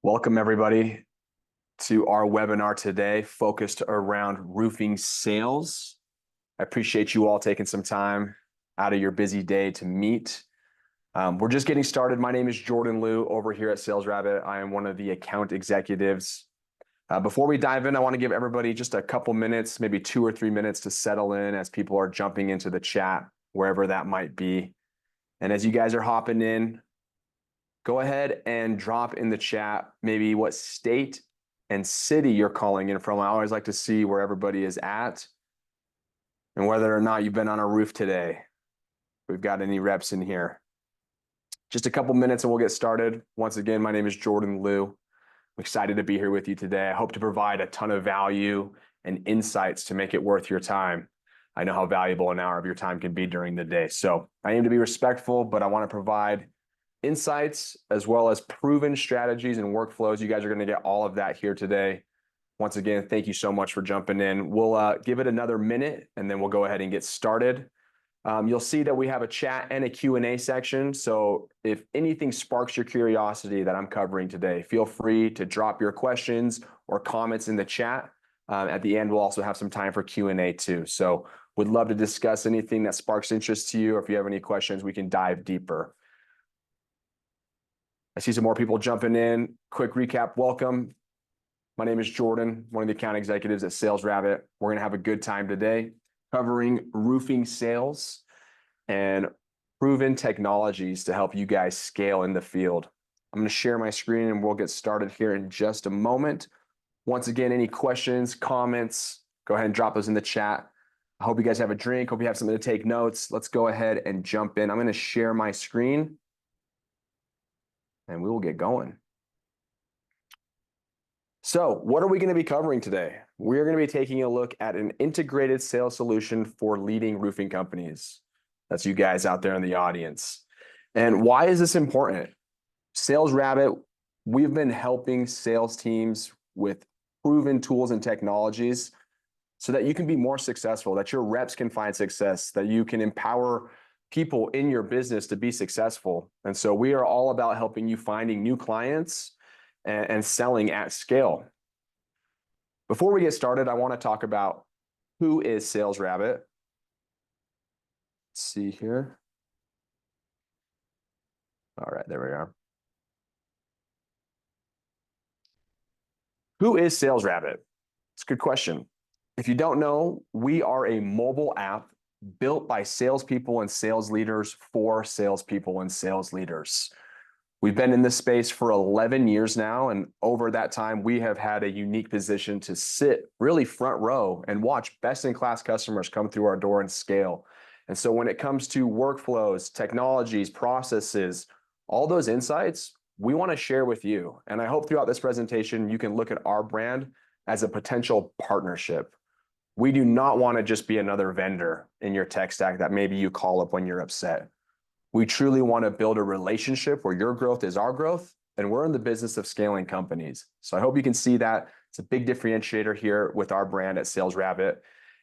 Welcome, everybody, to our webinar today focused around roofing sales. I appreciate you all taking some time out of your busy day to meet. We're just getting started. My name is Jordan Liu over here at SalesRabbit. I am one of the account executives. Before we dive in, I want to give everybody just a couple minutes, maybe 2 or 3 minutes to settle in as people are jumping into the chat, wherever that might be. And as you guys are hopping in, go ahead and drop in the chat maybe what state and city you're calling in from. I always like to see where everybody is at and whether or not you've been on a roof today. If we've got any reps in here. Just a couple minutes and we'll get started. Once again, my name is Jordan Liu. I'm excited to be here with you today. I hope to provide a ton of value and insights to make it worth your time. I know how valuable an hour of your time can be during the day. So I aim to be respectful, but I want to provide insights as well as proven strategies and workflows. You guys are going to get all of that here today. Once again, thank you so much for jumping in. We'll give it another minute and then we'll go ahead and get started. You'll see that we have a chat and a Q&A section. So if anything sparks your curiosity that I'm covering today, feel free to drop your questions or comments in the chat. At the end, we'll also have some time for Q&A too. So would love to discuss anything that sparks interest to you, or if you have any questions, we can dive deeper. I see some more people jumping in. Quick recap, welcome. My name is Jordan, one of the account executives at SalesRabbit. We're going to have a good time today covering roofing sales and proven technologies to help you guys scale in the field. I'm going to share my screen and we'll get started here in just a moment. Once again, any questions, comments, go ahead and drop those in the chat. I hope you guys have a drink. Hope you have something to take notes. Let's go ahead and jump in. I'm going to share my screen and we will get going. So what are we going to be covering today? We're going to be taking a look at an integrated sales solution for leading roofing companies. That's you guys out there in the audience. And why is this important? SalesRabbit, we've been helping sales teams with proven tools and technologies so that you can be more successful, that your reps can find success, that you can empower people in your business to be successful. And so we are all about helping you finding new clients and selling at scale. Before we get started, I want to talk about who is SalesRabbit. Let's see here. All right, there we are. Who is SalesRabbit? It's a good question. If you don't know, we are a mobile app built by salespeople and sales leaders for salespeople and sales leaders. We've been in this space for 11 years now, and over that time, we have had a unique position to sit really front row and watch best-in-class customers come through our door and scale. And so when it comes to workflows, technologies, processes, all those insights, we want to share with you. And I hope throughout this presentation, you can look at our brand as a potential partnership. We do not want to just be another vendor in your tech stack that maybe you call up when you're upset. We truly want to build a relationship where your growth is our growth, and we're in the business of scaling companies. So I hope you can see that. It's a big differentiator here with our brand at SalesRabbit.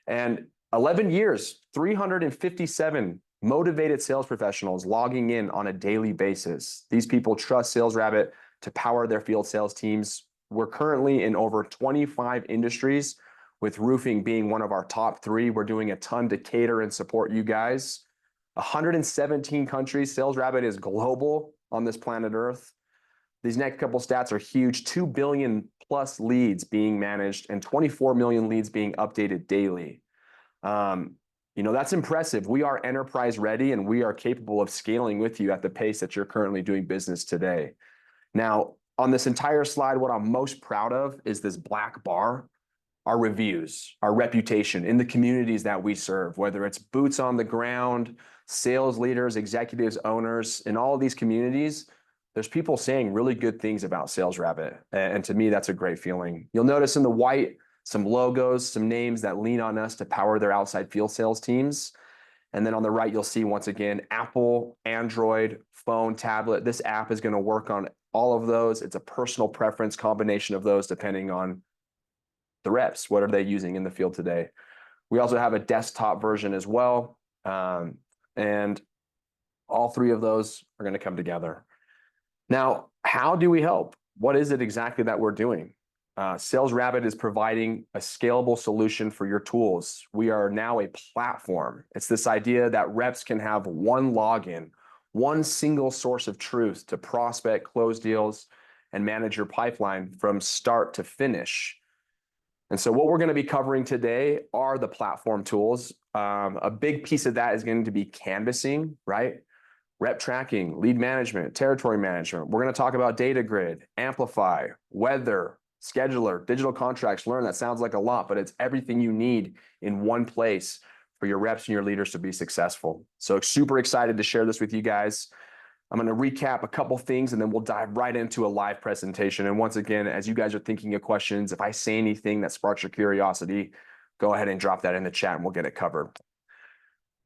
And 11 years, 357 motivated sales professionals logging in on a daily basis. These people trust SalesRabbit to power their field sales teams. We're currently in over 25 industries, with roofing being one of our top 3. We're doing a ton to cater and support you guys. 117 countries. SalesRabbit is global on this planet Earth. These next couple stats are huge. 2 billion plus leads being managed and 24 million leads being updated daily. That's impressive. We are enterprise ready and we are capable of scaling with you at the pace that you're currently doing business today. Now, on this entire slide, what I'm most proud of is this black bar. Our reviews, our reputation in the communities that we serve, whether it's boots on the ground, sales leaders, executives, owners, in all of these communities, there's people saying really good things about SalesRabbit. And to me, that's a great feeling. You'll notice in the white, some logos, some names that lean on us to power their outside field sales teams. And then on the right, you'll see once again, Apple, Android, phone, tablet. This app is going to work on all of those. It's a personal preference combination of those depending on the reps. What are they using in the field today? We also have a desktop version as well. And all 3 of those are going to come together. Now, how do we help? what is it exactly that we're doing? SalesRabbit is providing a scalable solution for your tools. We are now a platform. It's this idea that reps can have one login, one single source of truth to prospect, close deals, and manage your pipeline from start to finish. And so what we're going to be covering today are the platform tools. A big piece of that is going to be canvassing, right? Rep tracking, lead management, territory management. We're going to talk about data grid, amplify, weather, scheduler, digital contracts, learn. That sounds like a lot, but it's everything you need in one place for your reps and your leaders to be successful. So super excited to share this with you guys. I'm going to recap a couple things and then we'll dive right into a live presentation. And once again, as you guys are thinking of questions, if I say anything that sparks your curiosity, go ahead and drop that in the chat and we'll get it covered.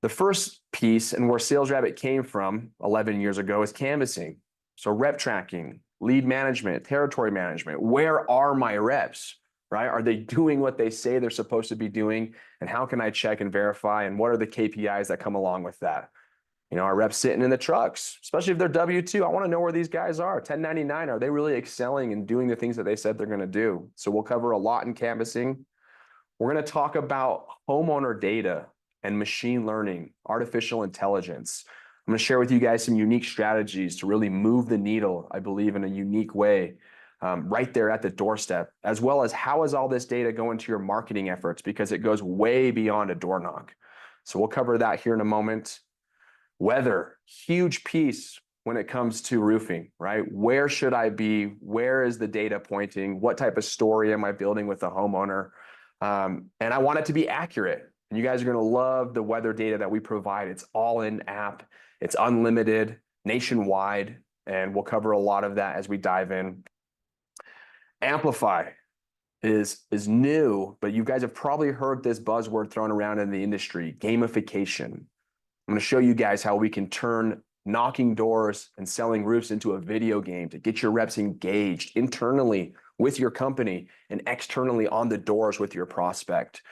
The first piece and where SalesRabbit came from 11 years ago is canvassing. So rep tracking, lead management, territory management. Where are my reps, right? Are they doing what they say they're supposed to be doing? And how can I check and verify? And what are the KPIs that come along with that? You know, our reps sitting in the trucks, especially if they're W-2. I want to know where these guys are. 1099, are they really excelling and doing the things that they said they're going to do? So we'll cover a lot in canvassing. We're going to talk about homeowner data and machine learning, artificial intelligence. I'm going to share with you guys some unique strategies to really move the needle, I believe, in a unique way, right there at the doorstep, as well as how is all this data going to your marketing efforts, because it goes way beyond a door knock. So we'll cover that here in a moment. Weather, huge piece when it comes to roofing, right? Where should I be? Where is the data pointing? What type of story am I building with the homeowner? And I want it to be accurate. And you guys are going to love the weather data that we provide. It's all in app. It's unlimited, nationwide, and we'll cover a lot of that as we dive in. Amplify is new, but you guys have probably heard this buzzword thrown around in the industry, gamification. I'm going to show you guys how we can turn knocking doors and selling roofs into a video game to get your reps engaged internally with your company and externally on the doors with your prospect.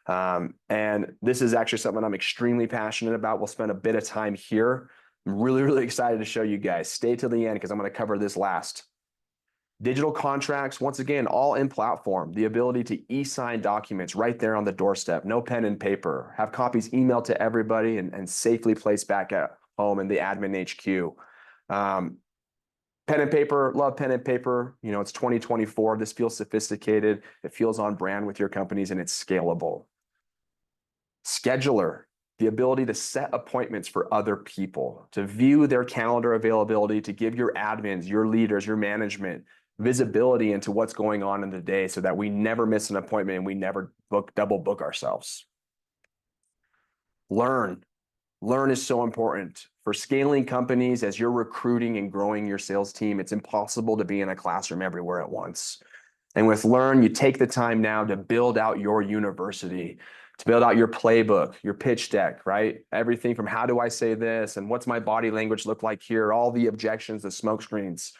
And this is actually something I'm extremely passionate about. We'll spend a bit of time here. I'm really, really excited to show you guys. Stay till the end because I'm going to cover this last. Digital contracts, once again, all in platform. The ability to e-sign documents right there on the doorstep. No pen and paper. Have copies emailed to everybody and safely placed back at home in the admin HQ. Pen and paper, love pen and paper. You know, it's 2024. This feels sophisticated. It feels on brand with your companies and it's scalable. Scheduler, the ability to set appointments for other people, to view their calendar availability, to give your admins, your leaders, your management visibility into what's going on in the day so that we never miss an appointment and we never double book ourselves. Learn. Learn is so important. For scaling companies, as you're recruiting and growing your sales team, it's impossible to be in a classroom everywhere at once. And with Learn, you take the time now to build out your university, to build out your playbook, your pitch deck, right? Everything from how do I say this and what's my body language look like here, all the objections, the smoke screens.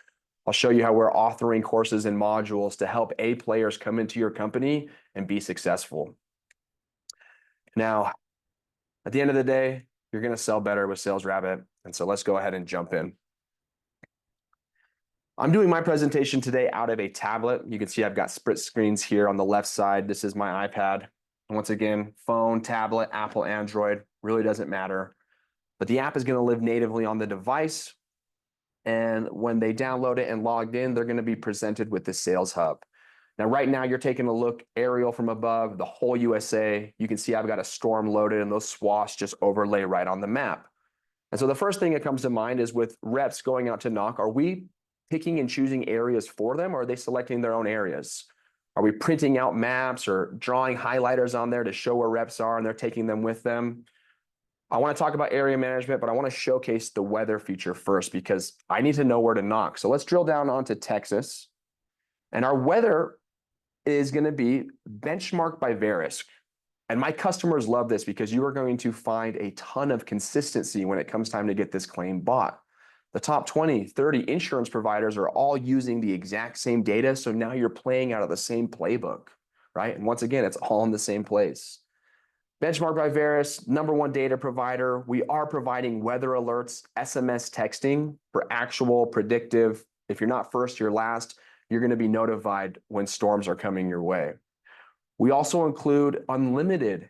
I'll show you how we're authoring courses and modules to help A players come into your company and be successful. Now, at the end of the day, you're going to sell better with SalesRabbit. And so let's go ahead and jump in. I'm doing my presentation today out of a tablet. You can see I've got split screens here on the left side. This is my iPad. Once again, phone, tablet, Apple, Android, really doesn't matter. But the app is going to live natively on the device. And when they download it and logged in, they're going to be presented with the Sales Hub. Now, right now, you're taking a look aerial from above, the whole USA. You can see I've got a storm loaded and those swaths just overlay right on the map. And so the first thing that comes to mind is with reps going out to knock, are we picking and choosing areas for them, or are they selecting their own areas? Are we printing out maps or drawing highlighters on there to show where reps are and they're taking them with them? I want to talk about area management, but I want to showcase the weather feature first because I need to know where to knock. So let's drill down onto Texas. And our weather is going to be benchmarked by Verisk. And my customers love this because you are going to find a ton of consistency when it comes time to get this claim bought. The top 20, 30 insurance providers are all using the exact same data. So now you're playing out of the same playbook, right? And once again, it's all in the same place. Benchmark by Verisk, #1 data provider. We are providing weather alerts, SMS texting for actual predictive. If you're not first, you're last. You're going to be notified when storms are coming your way. We also include unlimited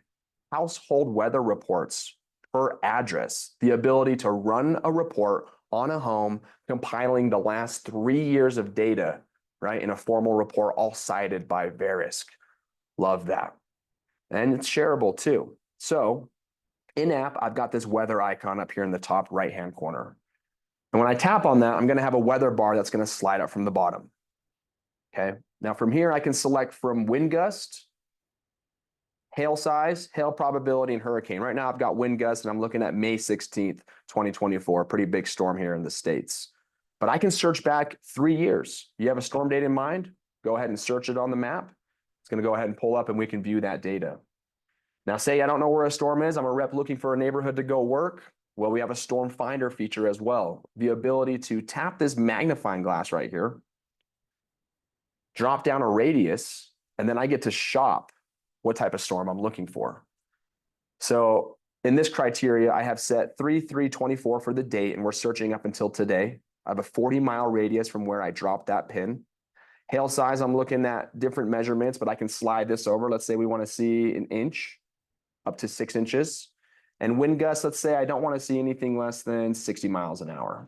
household weather reports per address, the ability to run a report on a home, compiling the last 3 years of data, right, in a formal report, all cited by Verisk. Love that. And it's shareable too. So in-app, I've got this weather icon up here in the top right-hand corner. And when I tap on that, I'm going to have a weather bar that's going to slide up from the bottom. Okay. Now from here, I can select from wind gust, hail size, hail probability, and hurricane. Right now, I've got wind gust, and I'm looking at May 16th, 2024, pretty big storm here in the States. But I can search back 3 years. You have a storm date in mind? Go ahead and search it on the map. It's going to go ahead and pull up, and we can view that data. Now, say I don't know where a storm is. I'm a rep looking for a neighborhood to go work. Well, we have a storm finder feature as well. The ability to tap this magnifying glass right here, drop down a radius, and then I get to shop what type of storm I'm looking for. So in this criteria, I have set 3/3/24 for the date, and we're searching up until today. I have a 40-mile radius from where I dropped that pin. Hail size, I'm looking at different measurements, but I can slide this over. Let's say we want to see an inch up to 6 inches. And wind gusts, let's say I don't want to see anything less than 60 miles an hour.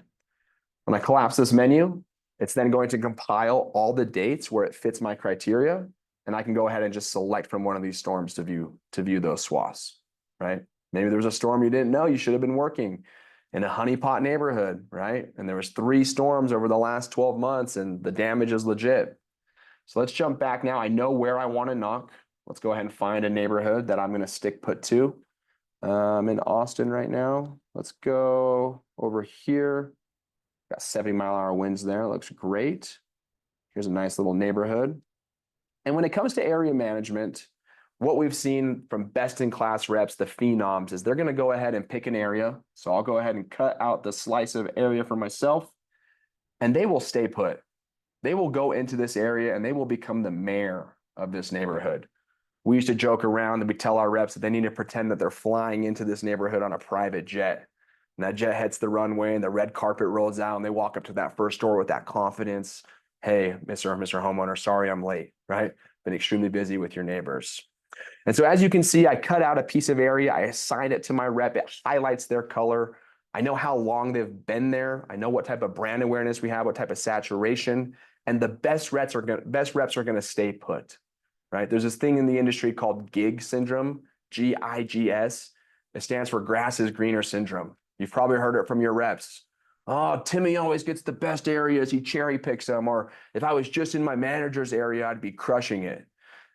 When I collapse this menu, it's then going to compile all the dates where it fits my criteria, and I can go ahead and just select from one of these storms to view those swaths, right? Maybe there was a storm you didn't know you should have been working in a honeypot neighborhood, right? And there was 3 storms over the last 12 months, and the damage is legit. So let's jump back now. I know where I want to knock. Let's go ahead and find a neighborhood that I'm going to stick put to. I'm in Austin right now. Let's go over here. Got 70-mile-an-hour winds there. Looks great. Here's a nice little neighborhood. And when it comes to area management, what we've seen from best-in-class reps, the phenoms, is they're going to go ahead and pick an area. So I'll go ahead and cut out the slice of area for myself, and they will stay put. They will go into this area, and they will become the mayor of this neighborhood. We used to joke around and we tell our reps that they need to pretend that they're flying into this neighborhood on a private jet. And that jet hits the runway and the red carpet rolls out and they walk up to that first door with that confidence. Hey, Mr. Homeowner, sorry I'm late, right? Been extremely busy with your neighbors. And so as you can see, I cut out a piece of area. I assign it to my rep. It highlights their color. I know how long they've been there. I know what type of brand awareness we have, what type of saturation. And the best reps are going to stay put. Right? There's this thing in the industry called gig syndrome, GIGS. It stands for grass is greener syndrome. You've probably heard it from your reps. Oh, Timmy always gets the best areas. He cherry picks them. Or if I was just in my manager's area, I'd be crushing it.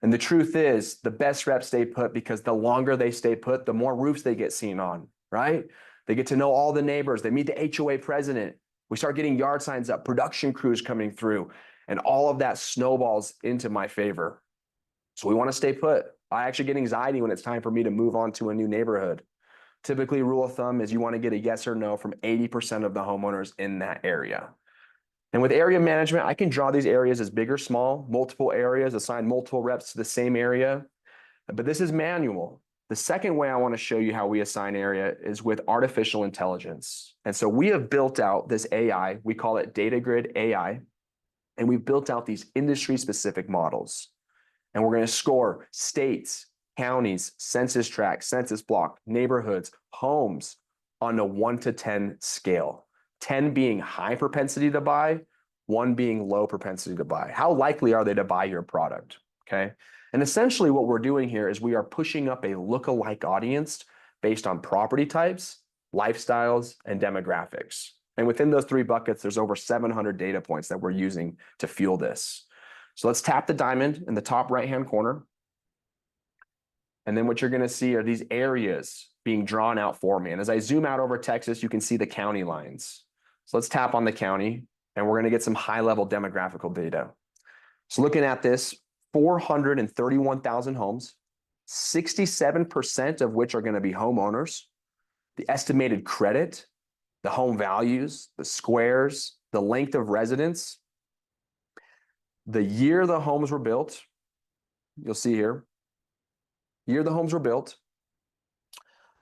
And the truth is the best reps stay put because the longer they stay put, the more roofs they get seen on, right? They get to know all the neighbors. They meet the HOA president. We start getting yard signs up, production crews coming through, and all of that snowballs into my favor. So we want to stay put. I actually get anxiety when it's time for me to move on to a new neighborhood. Typically, rule of thumb is you want to get a yes or no from 80% of the homeowners in that area. And with area management, I can draw these areas as big or small, multiple areas, assign multiple reps to the same area. But this is manual. The second way I want to show you how we assign area is with artificial intelligence. And so we have built out this AI. We call it Data Grid AI. And we've built out these industry-specific models. And we're going to score states, counties, census tract, census block, neighborhoods, homes on a 1 to 10 scale. 10 being high propensity to buy, 1 being low propensity to buy. How likely are they to buy your product? Okay. And essentially what we're doing here is we are pushing up a lookalike audience based on property types, lifestyles, and demographics. And within those 3 buckets, there's over 700 data points that we're using to fuel this. So let's tap the diamond in the top right-hand corner. And then what you're going to see are these areas being drawn out for me. And as I zoom out over Texas, you can see the county lines. So let's tap on the county, and we're going to get some high-level demographical data. So looking at this, 431,000 homes, 67% of which are going to be homeowners, the estimated credit, the home values, the squares, the length of residence, the year the homes were built, you'll see here, year the homes were built.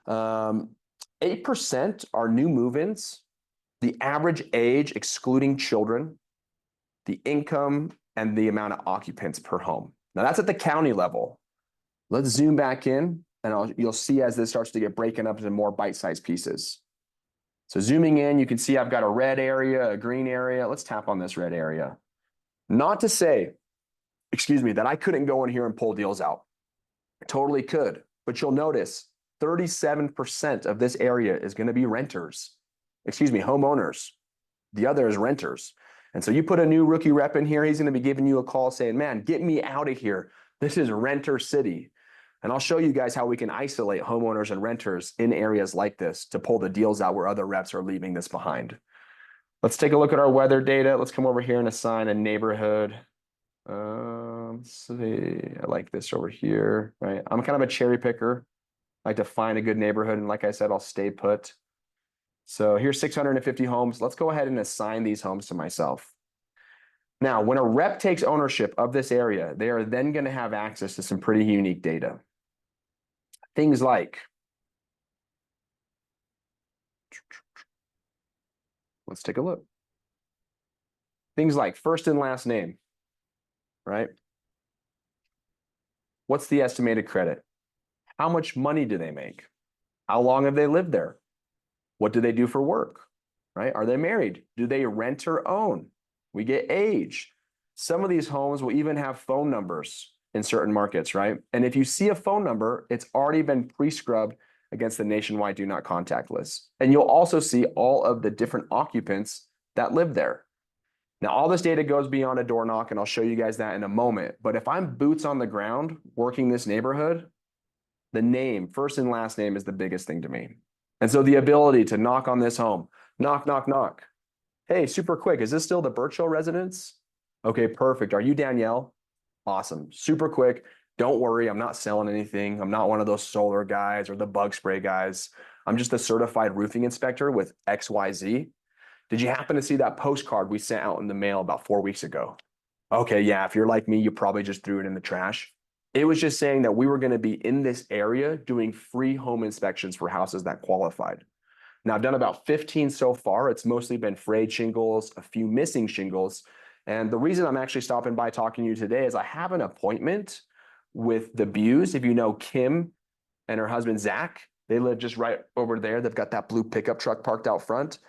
8% are new move-ins. The average age, excluding children, the income, and the amount of occupants per home. Now that's at the county level. Let's zoom back in, and you'll see as this starts to get broken up into more bite-sized pieces. So zooming in, you can see I've got a red area, a green area. Let's tap on this red area. Not to say, excuse me, that I couldn't go in here and pull deals out. I totally could, but you'll notice 37% of this area is going to be renters. Excuse me, homeowners. The other is renters. And so you put a new rookie rep in here, he's going to be giving you a call saying, man, get me out of here. This is renter city. And I'll show you guys how we can isolate homeowners and renters in areas like this to pull the deals out where other reps are leaving this behind. Let's take a look at our weather data. Let's come over here and assign a neighborhood. Let's see, I like this over here, right? I'm kind of a cherry picker. I like to find a good neighborhood. And like I said, I'll stay put. So here's 650 homes. Let's go ahead and assign these homes to myself. Now, when a rep takes ownership of this area, they are then going to have access to some pretty unique data. Things like, let's take a look. Things like first and last name, right? What's the estimated credit? How much money do they make? How long have they lived there? What do they do for work, right? Are they married? Do they rent or own? We get age. Some of these homes will even have phone numbers in certain markets, right? And if you see a phone number, it's already been pre-scrubbed against the nationwide do not contact list. And you'll also see all of the different occupants that live there. Now, all this data goes beyond a door knock, and I'll show you guys that in a moment. But if I'm boots on the ground working this neighborhood, the name, first and last name, is the biggest thing to me. And so the ability to knock on this home, knock, knock, knock. Hey, super quick, is this still the Birchill residence? Okay, perfect. Are you Danielle? Awesome. Super quick. Don't worry, I'm not selling anything. I'm not one of those solar guys or the bug spray guys. I'm just a certified roofing inspector with XYZ. Did you happen to see that postcard we sent out in the mail about 4 weeks ago? Okay, yeah, if you're like me, you probably just threw it in the trash. It was just saying that we were going to be in this area doing free home inspections for houses that qualified. Now, I've done about 15 so far. It's mostly been frayed shingles, a few missing shingles. And the reason I'm actually stopping by talking to you today is I have an appointment with the Bews. If you know Kim and her husband, Zach, they live just right over there. They've got that blue pickup truck parked out front.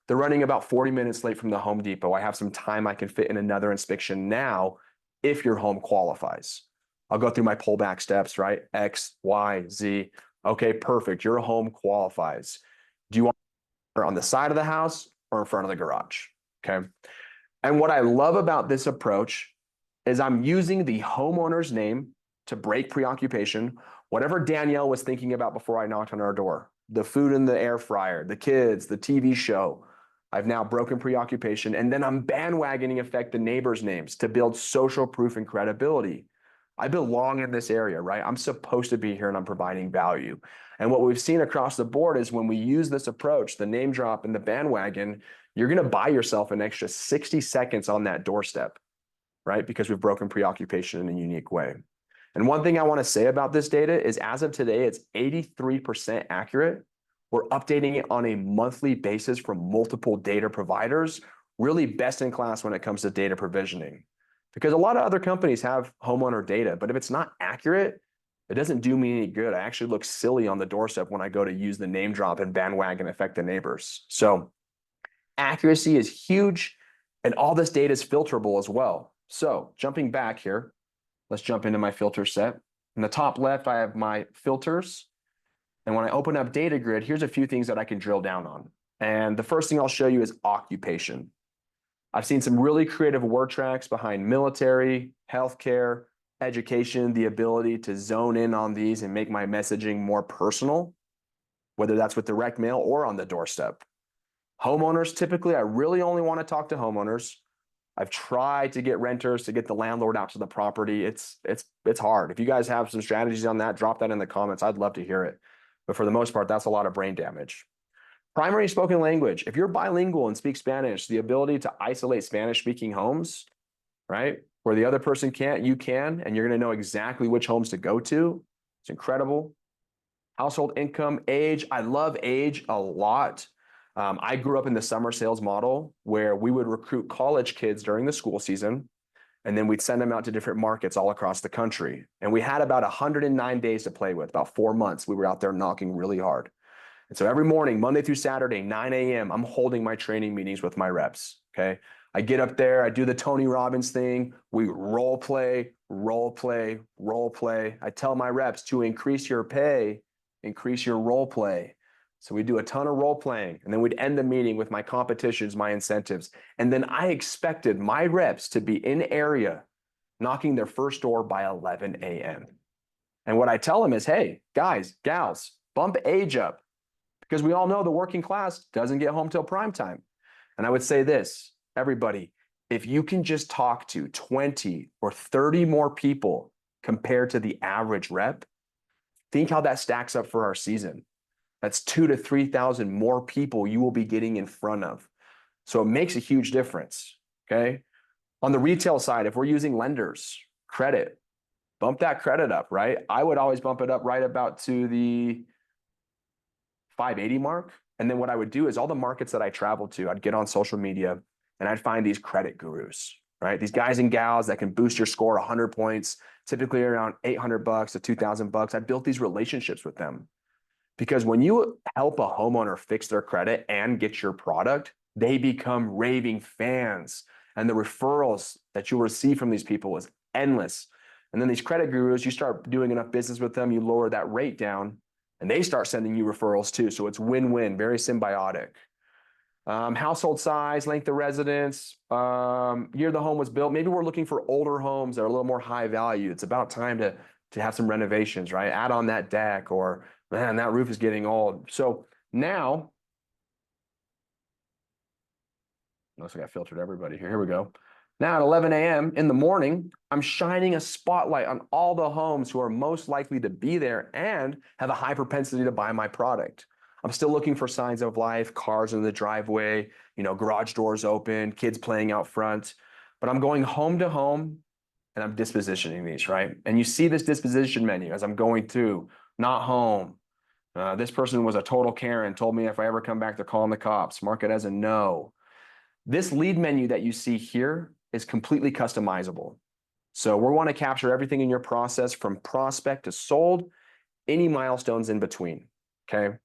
They're running about 40 minutes late from the Home Depot. I have some time I can fit in another inspection now if your home qualifies. I'll go through my pullback steps, right? X, Y, Z. Okay, perfect. Your home qualifies. Do you want it on the side of the house or in front of the garage? Okay. And what I love about this approach is I'm using the homeowner's name to break preoccupation. Whatever Danielle was thinking about before I knocked on our door, the food in the air fryer, the kids, the TV show, I've now broken preoccupation. And then I'm bandwagoning effect the neighbors' names to build social proof and credibility. I belong in this area, right? I'm supposed to be here and I'm providing value. And what we've seen across the board is when we use this approach, the name drop and the bandwagon, you're going to buy yourself an extra 60 seconds on that doorstep, right? Because we've broken preoccupation in a unique way. And one thing I want to say about this data is as of today, it's 83% accurate. We're updating it on a monthly basis from multiple data providers, really best in class when it comes to data provisioning. Because a lot of other companies have homeowner data, but if it's not accurate, it doesn't do me any good. I actually look silly on the doorstep when I go to use the name drop and bandwagon affect the neighbors. So accuracy is huge, and all this data is filterable as well. So jumping back here, let's jump into my filter set. In the top left, I have my filters. And when I open up Data Grid, here's a few things that I can drill down on. And the first thing I'll show you is occupation. I've seen some really creative word tracks behind military, healthcare, education, the ability to zone in on these and make my messaging more personal, whether that's with direct mail or on the doorstep. Homeowners, typically, I really only want to talk to homeowners. I've tried to get renters to get the landlord out to the property. It's hard. If you guys have some strategies on that, drop that in the comments. I'd love to hear it. But for the most part, that's a lot of brain damage. Primary spoken language. If you're bilingual and speak Spanish, the ability to isolate Spanish-speaking homes, right, where the other person can't, you can, and you're going to know exactly which homes to go to. It's incredible. Household income, age. I love age a lot. I grew up in the summer sales model where we would recruit college kids during the school season, and then we'd send them out to different markets all across the country. And we had about 109 days to play with, about 4 months. We were out there knocking really hard. And so every morning, Monday through Saturday, 9 a.m., I'm holding my training meetings with my reps. Okay. I get up there, I do the Tony Robbins thing. We role play, role play, role play. I tell my reps to increase your pay, increase your role play. So we do a ton of role playing, and then we'd end the meeting with my competitions, my incentives. And then I expected my reps to be in area knocking their first door by 11 a.m. And what I tell them is, hey, guys, gals, bump age up, because we all know the working class doesn't get home till prime time. And I would say this, everybody, if you can just talk to 20 or 30 more people compared to the average rep, think how that stacks up for our season. That's 2,000 to 3,000 more people you will be getting in front of. So it makes a huge difference, okay? On the retail side, if we're using lenders, credit, bump that credit up, right? I would always bump it up right about to the 580 mark. And then what I would do is all the markets that I traveled to, I'd get on social media and I'd find these credit gurus, right? These guys and gals that can boost your score 100 points, typically around $800 to $2,000. I built these relationships with them because when you help a homeowner fix their credit and get your product, they become raving fans. And the referrals that you'll receive from these people is endless. And then these credit gurus, you start doing enough business with them, you lower that rate down, and they start sending you referrals too. So it's win-win, very symbiotic. Household size, length of residence, year the home was built. Maybe we're looking for older homes that are a little more high value. It's about time to have some renovations, right? Add on that deck, or man, that roof is getting old. So now, looks like I filtered everybody here. Here we go. Now at 11 a.m. in the morning, I'm shining a spotlight on all the homes who are most likely to be there and have a high propensity to buy my product. I'm still looking for signs of life, cars in the driveway, garage doors open, kids playing out front. But I'm going home to home and I'm dispositioning these, right? And you see this disposition menu as I'm going through, not home. This person was a total Karen, told me if I ever come back, they're calling the cops. Mark it as a no. This lead menu that you see here is completely customizable. So we want to capture everything in your process from prospect to sold, any milestones in between, okay?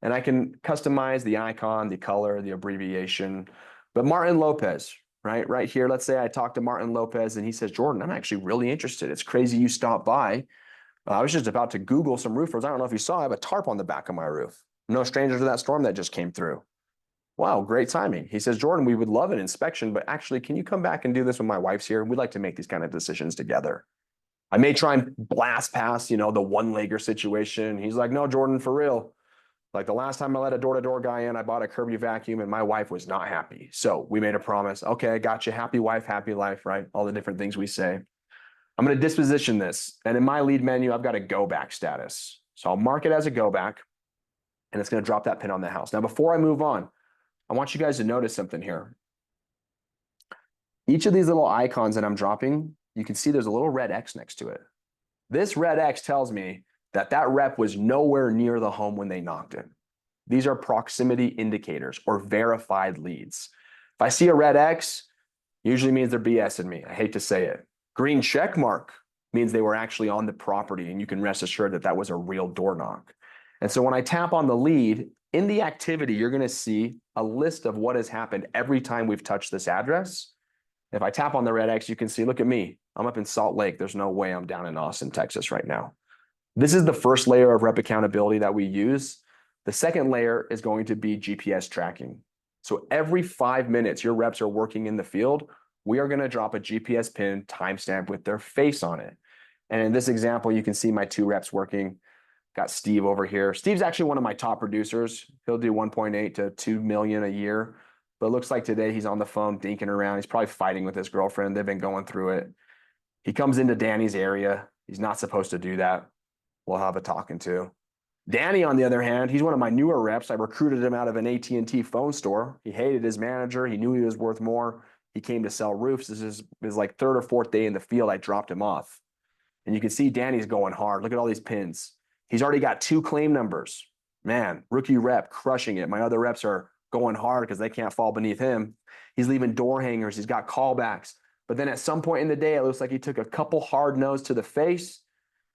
And I can customize the icon, the color, the abbreviation. But Martin Lopez, right here, let's say I talk to Martin Lopez and he says, Jordan, I'm actually really interested. It's crazy you stopped by. I was just about to Google some roofers. I don't know if you saw, I have a tarp on the back of my roof. No stranger to that storm that just came through. Wow, great timing. He says, Jordan, we would love an inspection, but actually, can you come back and do this when my wife's here? We'd like to make these kind of decisions together. I may try and blast past, the one-legger situation. He's like, no, Jordan, for real. Like the last time I let a door-to-door guy in, I bought a Kirby vacuum and my wife was not happy. So we made a promise. Okay, I got you. Happy wife, happy life, right? All the different things we say. I'm going to disposition this. And in my lead menu, I've got a go back status. So I'll mark it as a go back and it's going to drop that pin on the house. Now, before I move on, I want you guys to notice something here. Each of these little icons that I'm dropping, you can see there's a little red X next to it. This red X tells me that that rep was nowhere near the home when they knocked it. These are proximity indicators or verified leads. If I see a red X, usually means they're BSing me. I hate to say it. Green check mark means they were actually on the property, and you can rest assured that that was a real door knock. And so when I tap on the lead, in the activity, you're going to see a list of what has happened every time we've touched this address. If I tap on the red X, you can see, look at me. I'm up in Salt Lake. There's no way I'm down in Austin, Texas right now. This is the first layer of rep accountability that we use. The second layer is going to be GPS tracking. So every 5 minutes your reps are working in the field, we are going to drop a GPS pin timestamp with their face on it. And in this example, you can see my 2 reps working. Got Steve over here. Steve's actually one of my top producers. He'll do 1.8 to 2 million a year. But it looks like today he's on the phone dinking around. He's probably fighting with his girlfriend. They've been going through it. He comes into Danny's area. He's not supposed to do that. We'll have a talking to. Danny, on the other hand, he's one of my newer reps. I recruited him out of an AT&T phone store. He hated his manager. He knew he was worth more. He came to sell roofs. This is his like 3rd or 4th day in the field. I dropped him off. And you can see Danny's going hard. Look at all these pins. He's already got 2 claim numbers. Man, rookie rep crushing it. My other reps are going hard because they can't fall beneath him. He's leaving door hangers. He's got callbacks. But then at some point in the day, it looks like he took a couple hard no's to the face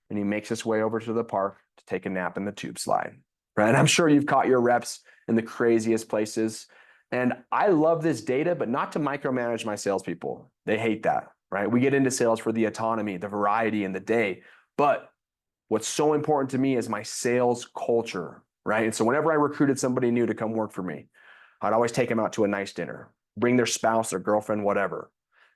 and he makes his way over to the park to take a nap in the tube slide. Right? And I'm sure you've caught your reps in the craziest places. And I love this data, but not to micromanage my salespeople. They hate that, right? We get into sales for the autonomy, the variety in the day. But what's so important to me is my sales culture, right? And so whenever I recruited somebody new to come work for me, I'd always take them out to a nice dinner, bring their spouse, their girlfriend, whatever.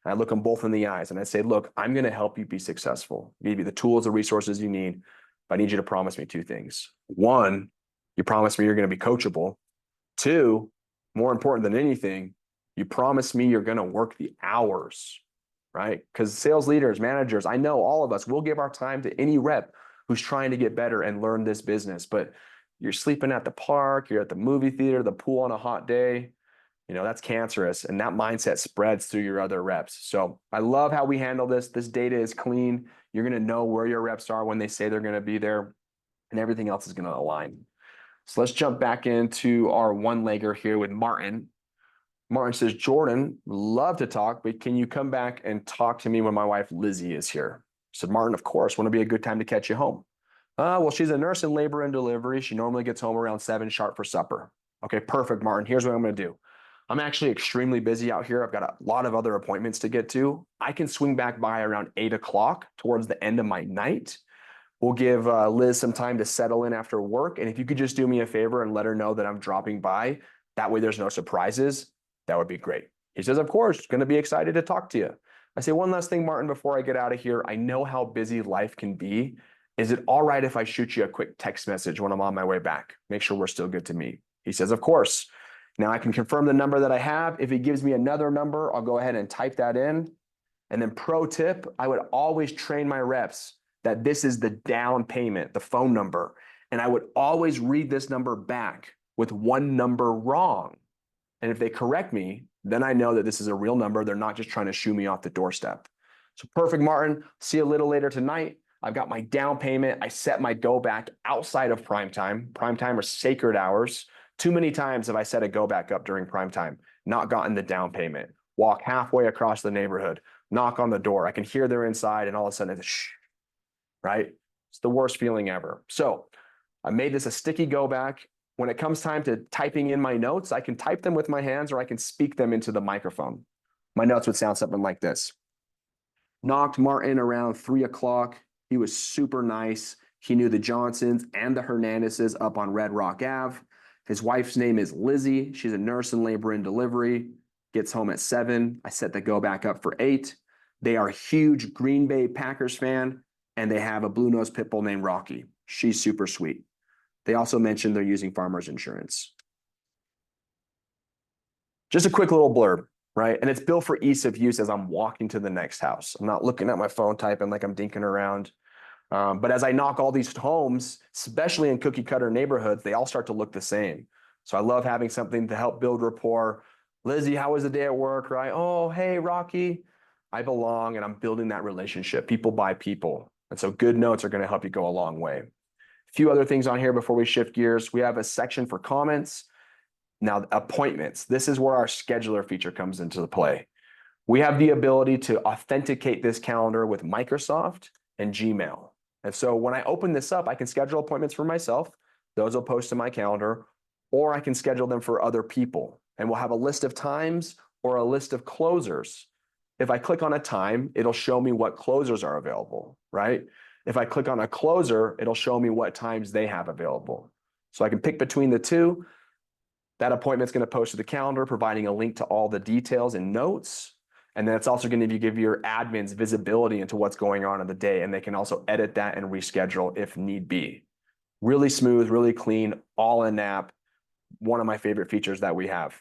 And I look them both in the eyes and I say, look, I'm going to help you be successful, give you the tools, the resources you need. But I need you to promise me two things. One, you promise me you're going to be coachable. Two, more important than anything, you promise me you're going to work the hours, right? Because sales leaders, managers, I know all of us, we'll give our time to any rep who's trying to get better and learn this business. But you're sleeping at the park, you're at the movie theater, the pool on a hot day, that's cancerous. And that mindset spreads through your other reps. So I love how we handle this. This data is clean. You're going to know where your reps are when they say they're going to be there, and everything else is going to align. So let's jump back into our one-legger here with Martin. Martin says, Jordan, love to talk, but can you come back and talk to me when my wife Lizzie is here? I said, Martin, of course. Wouldn't it be a good time to catch you home? Well, she's a nurse in labor and delivery. She normally gets home around 7 sharp for supper. Okay, perfect, Martin. Here's what I'm going to do. I'm actually extremely busy out here. I've got a lot of other appointments to get to. I can swing back by around 8 o'clock towards the end of my night. We'll give Liz some time to settle in after work. And if you could just do me a favor and let her know that I'm dropping by, that way there's no surprises, that would be great. He says, of course, going to be excited to talk to you. I say, one last thing, Martin, before I get out of here. I know how busy life can be. Is it all right if I shoot you a quick text message when I'm on my way back? Make sure we're still good to meet. He says, of course. Now I can confirm the number that I have. If he gives me another number, I'll go ahead and type that in. And then pro tip, I would always train my reps that this is the down payment, the phone number. And I would always read this number back with one number wrong. And if they correct me, then I know that this is a real number. They're not just trying to shoo me off the doorstep. So perfect, Martin. See you a little later tonight. I've got my down payment. I set my go back outside of prime time. Prime time are sacred hours. Too many times have I set a go back up during prime time, not gotten the down payment. Walk halfway across the neighborhood, knock on the door. I can hear they're inside and all of a sudden it's shh, right? It's the worst feeling ever. So I made this a sticky go back. When it comes time to typing in my notes, I can type them with my hands or I can speak them into the microphone. My notes would sound something like this. Knocked Martin around 3 o'clock. He was super nice. He knew the Johnsons and the Hernandezes up on Red Rock Ave. His wife's name is Lizzie. She's a nurse in labor and delivery. Gets home at 7. I set the go back up for 8. They are a huge Green Bay Packers fan, and they have a blue-nosed pit bull named Rocky. She's super sweet. They also mentioned they're using farmers insurance. Just a quick little blurb, right? And it's built for ease of use as I'm walking to the next house. I'm not looking at my phone typing like I'm dinking around. But as I knock all these homes, especially in cookie cutter neighborhoods, they all start to look the same. So I love having something to help build rapport. Lizzie, how was the day at work, right? Oh, hey, Rocky. I belong, and I'm building that relationship, people by people. And so good notes are going to help you go a long way. A few other things on here before we shift gears. We have a section for comments. Now, appointments. This is where our scheduler feature comes into play. We have the ability to authenticate this calendar with Microsoft and Gmail. And so when I open this up, I can schedule appointments for myself. Those will post to my calendar, or I can schedule them for other people. And we'll have a list of times or a list of closers. If I click on a time, it'll show me what closers are available, right? If I click on a closer, it'll show me what times they have available. So I can pick between the two. That appointment's going to post to the calendar, providing a link to all the details and notes. And then it's also going to give your admins visibility into what's going on in the day, and they can also edit that and reschedule if need be. Really smooth, really clean, all in app. One of my favorite features that we have.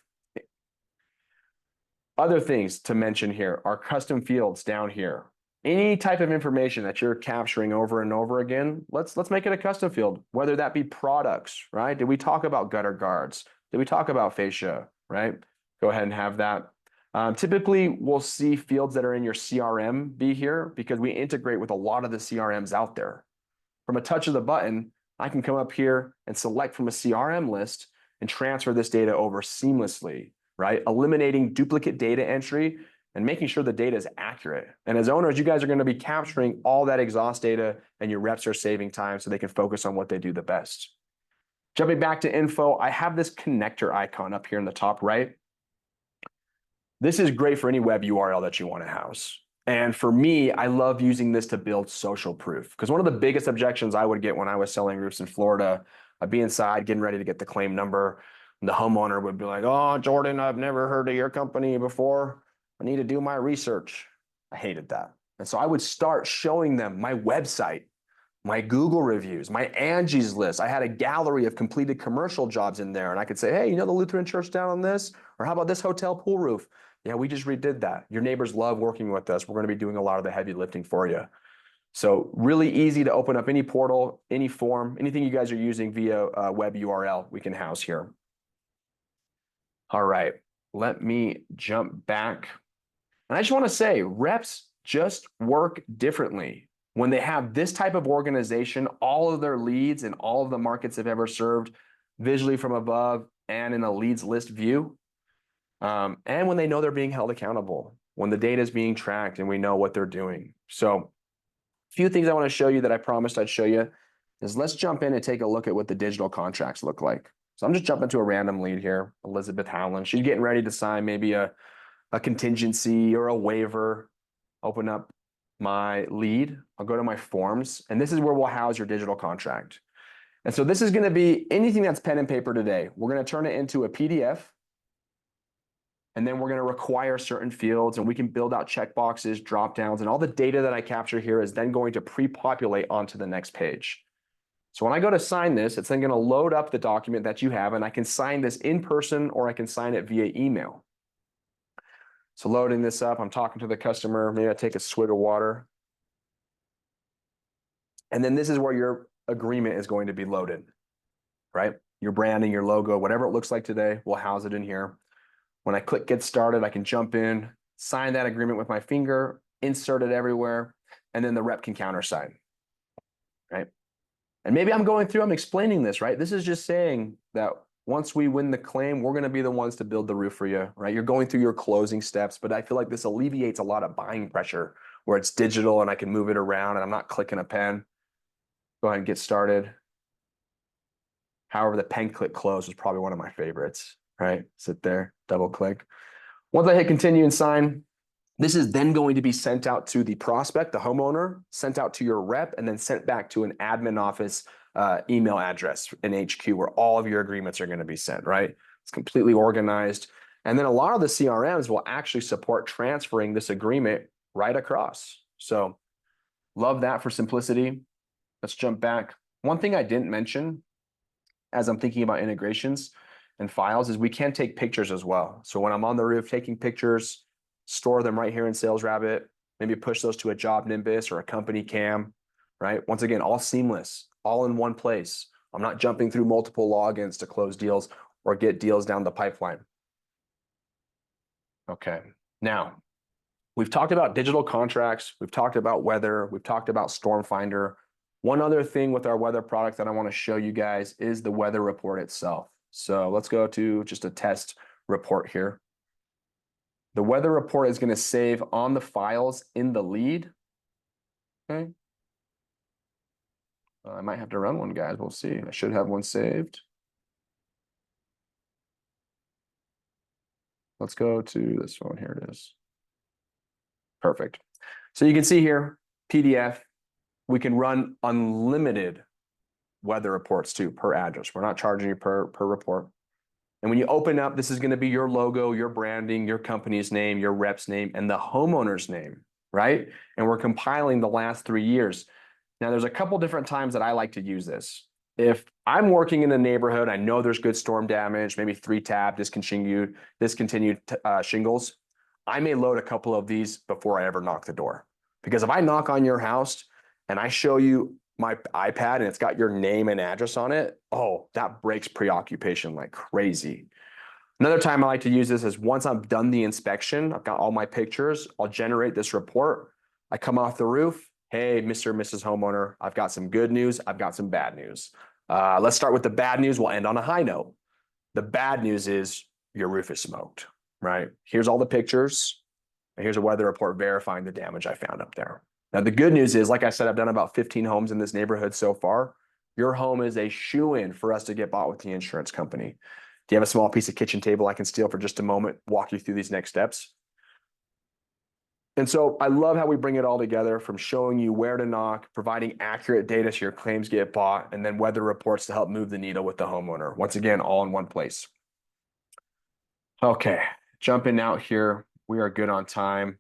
Other things to mention here are custom fields down here. Any type of information that you're capturing over and over again, let's make it a custom field, whether that be products, right? Did we talk about gutter guards? Did we talk about fascia, right? Go ahead and have that. Typically, we'll see fields that are in your CRM be here because we integrate with a lot of the CRMs out there. From a touch of the button, I can come up here and select from a CRM list and transfer this data over seamlessly, right? Eliminating duplicate data entry and making sure the data is accurate. And as owners, you guys are going to be capturing all that exhaust data, and your reps are saving time so they can focus on what they do the best. Jumping back to info, I have this connector icon up here in the top right. This is great for any web URL that you want to house. And for me, I love using this to build social proof, because one of the biggest objections I would get when I was selling roofs in Florida, I'd be inside getting ready to get the claim number, and the homeowner would be like, "Oh, Jordan, I've never heard of your company before. I need to do my research." I hated that. And so I would start showing them my website, my Google reviews, my Angie's list. I had a gallery of completed commercial jobs in there. And I could say, "Hey, you know the Lutheran church down on this? Or how about this hotel pool roof? Yeah, we just redid that. Your neighbors love working with us. We're going to be doing a lot of the heavy lifting for you." So really easy to open up any portal, any form, anything you guys are using via web URL, we can house here. All right, let me jump back. And I just want to say, reps just work differently. When they have this type of organization, all of their leads and all of the markets they've ever served visually from above and in a leads list view, and when they know they're being held accountable, when the data is being tracked and we know what they're doing. So a few things I want to show you that I promised I'd show you is, let's jump in and take a look at what the digital contracts look like. So I'm just jumping to a random lead here, Elizabeth Howland. She's getting ready to sign maybe a contingency or a waiver. Open up my lead. I'll go to my forms, and this is where we'll house your digital contract. And so this is going to be anything that's pen and paper today. We're going to turn it into a PDF. And then we're going to require certain fields, and we can build out checkboxes, drop downs, and all the data that I capture here is then going to pre-populate onto the next page. So when I go to sign this, it's then going to load up the document that you have, and I can sign this in person or I can sign it via email. So loading this up, I'm talking to the customer, maybe I take a swig of water. And then this is where your agreement is going to be loaded, right? Your branding, your logo, whatever it looks like today, we'll house it in here. When I click get started, I can jump in, sign that agreement with my finger, insert it everywhere, and then the rep can countersign, right? And maybe I'm going through, I'm explaining this, right? This is just saying that once we win the claim, we're going to be the ones to build the roof for you, right? You're going through your closing steps, but I feel like this alleviates a lot of buying pressure where it's digital and I can move it around and I'm not clicking a pen. Go ahead and get started. However, the pen click close was probably one of my favorites, right? Sit there, double click. Once I hit continue and sign, this is then going to be sent out to the prospect, the homeowner, sent out to your rep, and then sent back to an admin office email address in HQ where all of your agreements are going to be sent, right? It's completely organized. And then a lot of the CRMs will actually support transferring this agreement right across. So love that for simplicity. Let's jump back. One thing I didn't mention as I'm thinking about integrations and files is we can take pictures as well. So when I'm on the roof taking pictures, store them right here in SalesRabbit, maybe push those to a job Nimbus or a company cam, right? Once again, all seamless, all in one place. I'm not jumping through multiple logins to close deals or get deals down the pipeline. Okay, now we've talked about digital contracts, we've talked about weather, we've talked about Storm Finder. One other thing with our weather product that I want to show you guys is the weather report itself. So let's go to just a test report here. The weather report is going to save on the files in the lead. Okay. I might have to run one, guys. We'll see. I should have one saved. Let's go to this one. Here it is. Perfect. So you can see here, PDF, we can run unlimited weather reports too per address. We're not charging you per report. And when you open up, this is going to be your logo, your branding, your company's name, your rep's name, and the homeowner's name, right? And we're compiling the last 3 years. Now, there's a couple different times that I like to use this. If I'm working in a neighborhood, I know there's good storm damage, maybe 3-tab, discontinued shingles, I may load a couple of these before I ever knock the door. Because if I knock on your house and I show you my iPad and it's got your name and address on it, oh, that breaks preoccupation like crazy. Another time I like to use this is once I've done the inspection, I've got all my pictures, I'll generate this report. I come off the roof. Hey, Mr. and Mrs. Homeowner, I've got some good news. I've got some bad news. Let's start with the bad news. We'll end on a high note. The bad news is your roof is smoked, right? Here's all the pictures, and here's a weather report verifying the damage I found up there. Now, the good news is, like I said, I've done about 15 homes in this neighborhood so far. Your home is a shoo-in for us to get bought with the insurance company. Do you have a small piece of kitchen table I can steal for just a moment, walk you through these next steps? And so I love how we bring it all together, from showing you where to knock, providing accurate data so your claims get bought, and then weather reports to help move the needle with the homeowner. Once again, all in one place. Okay, jumping out here. We are good on time.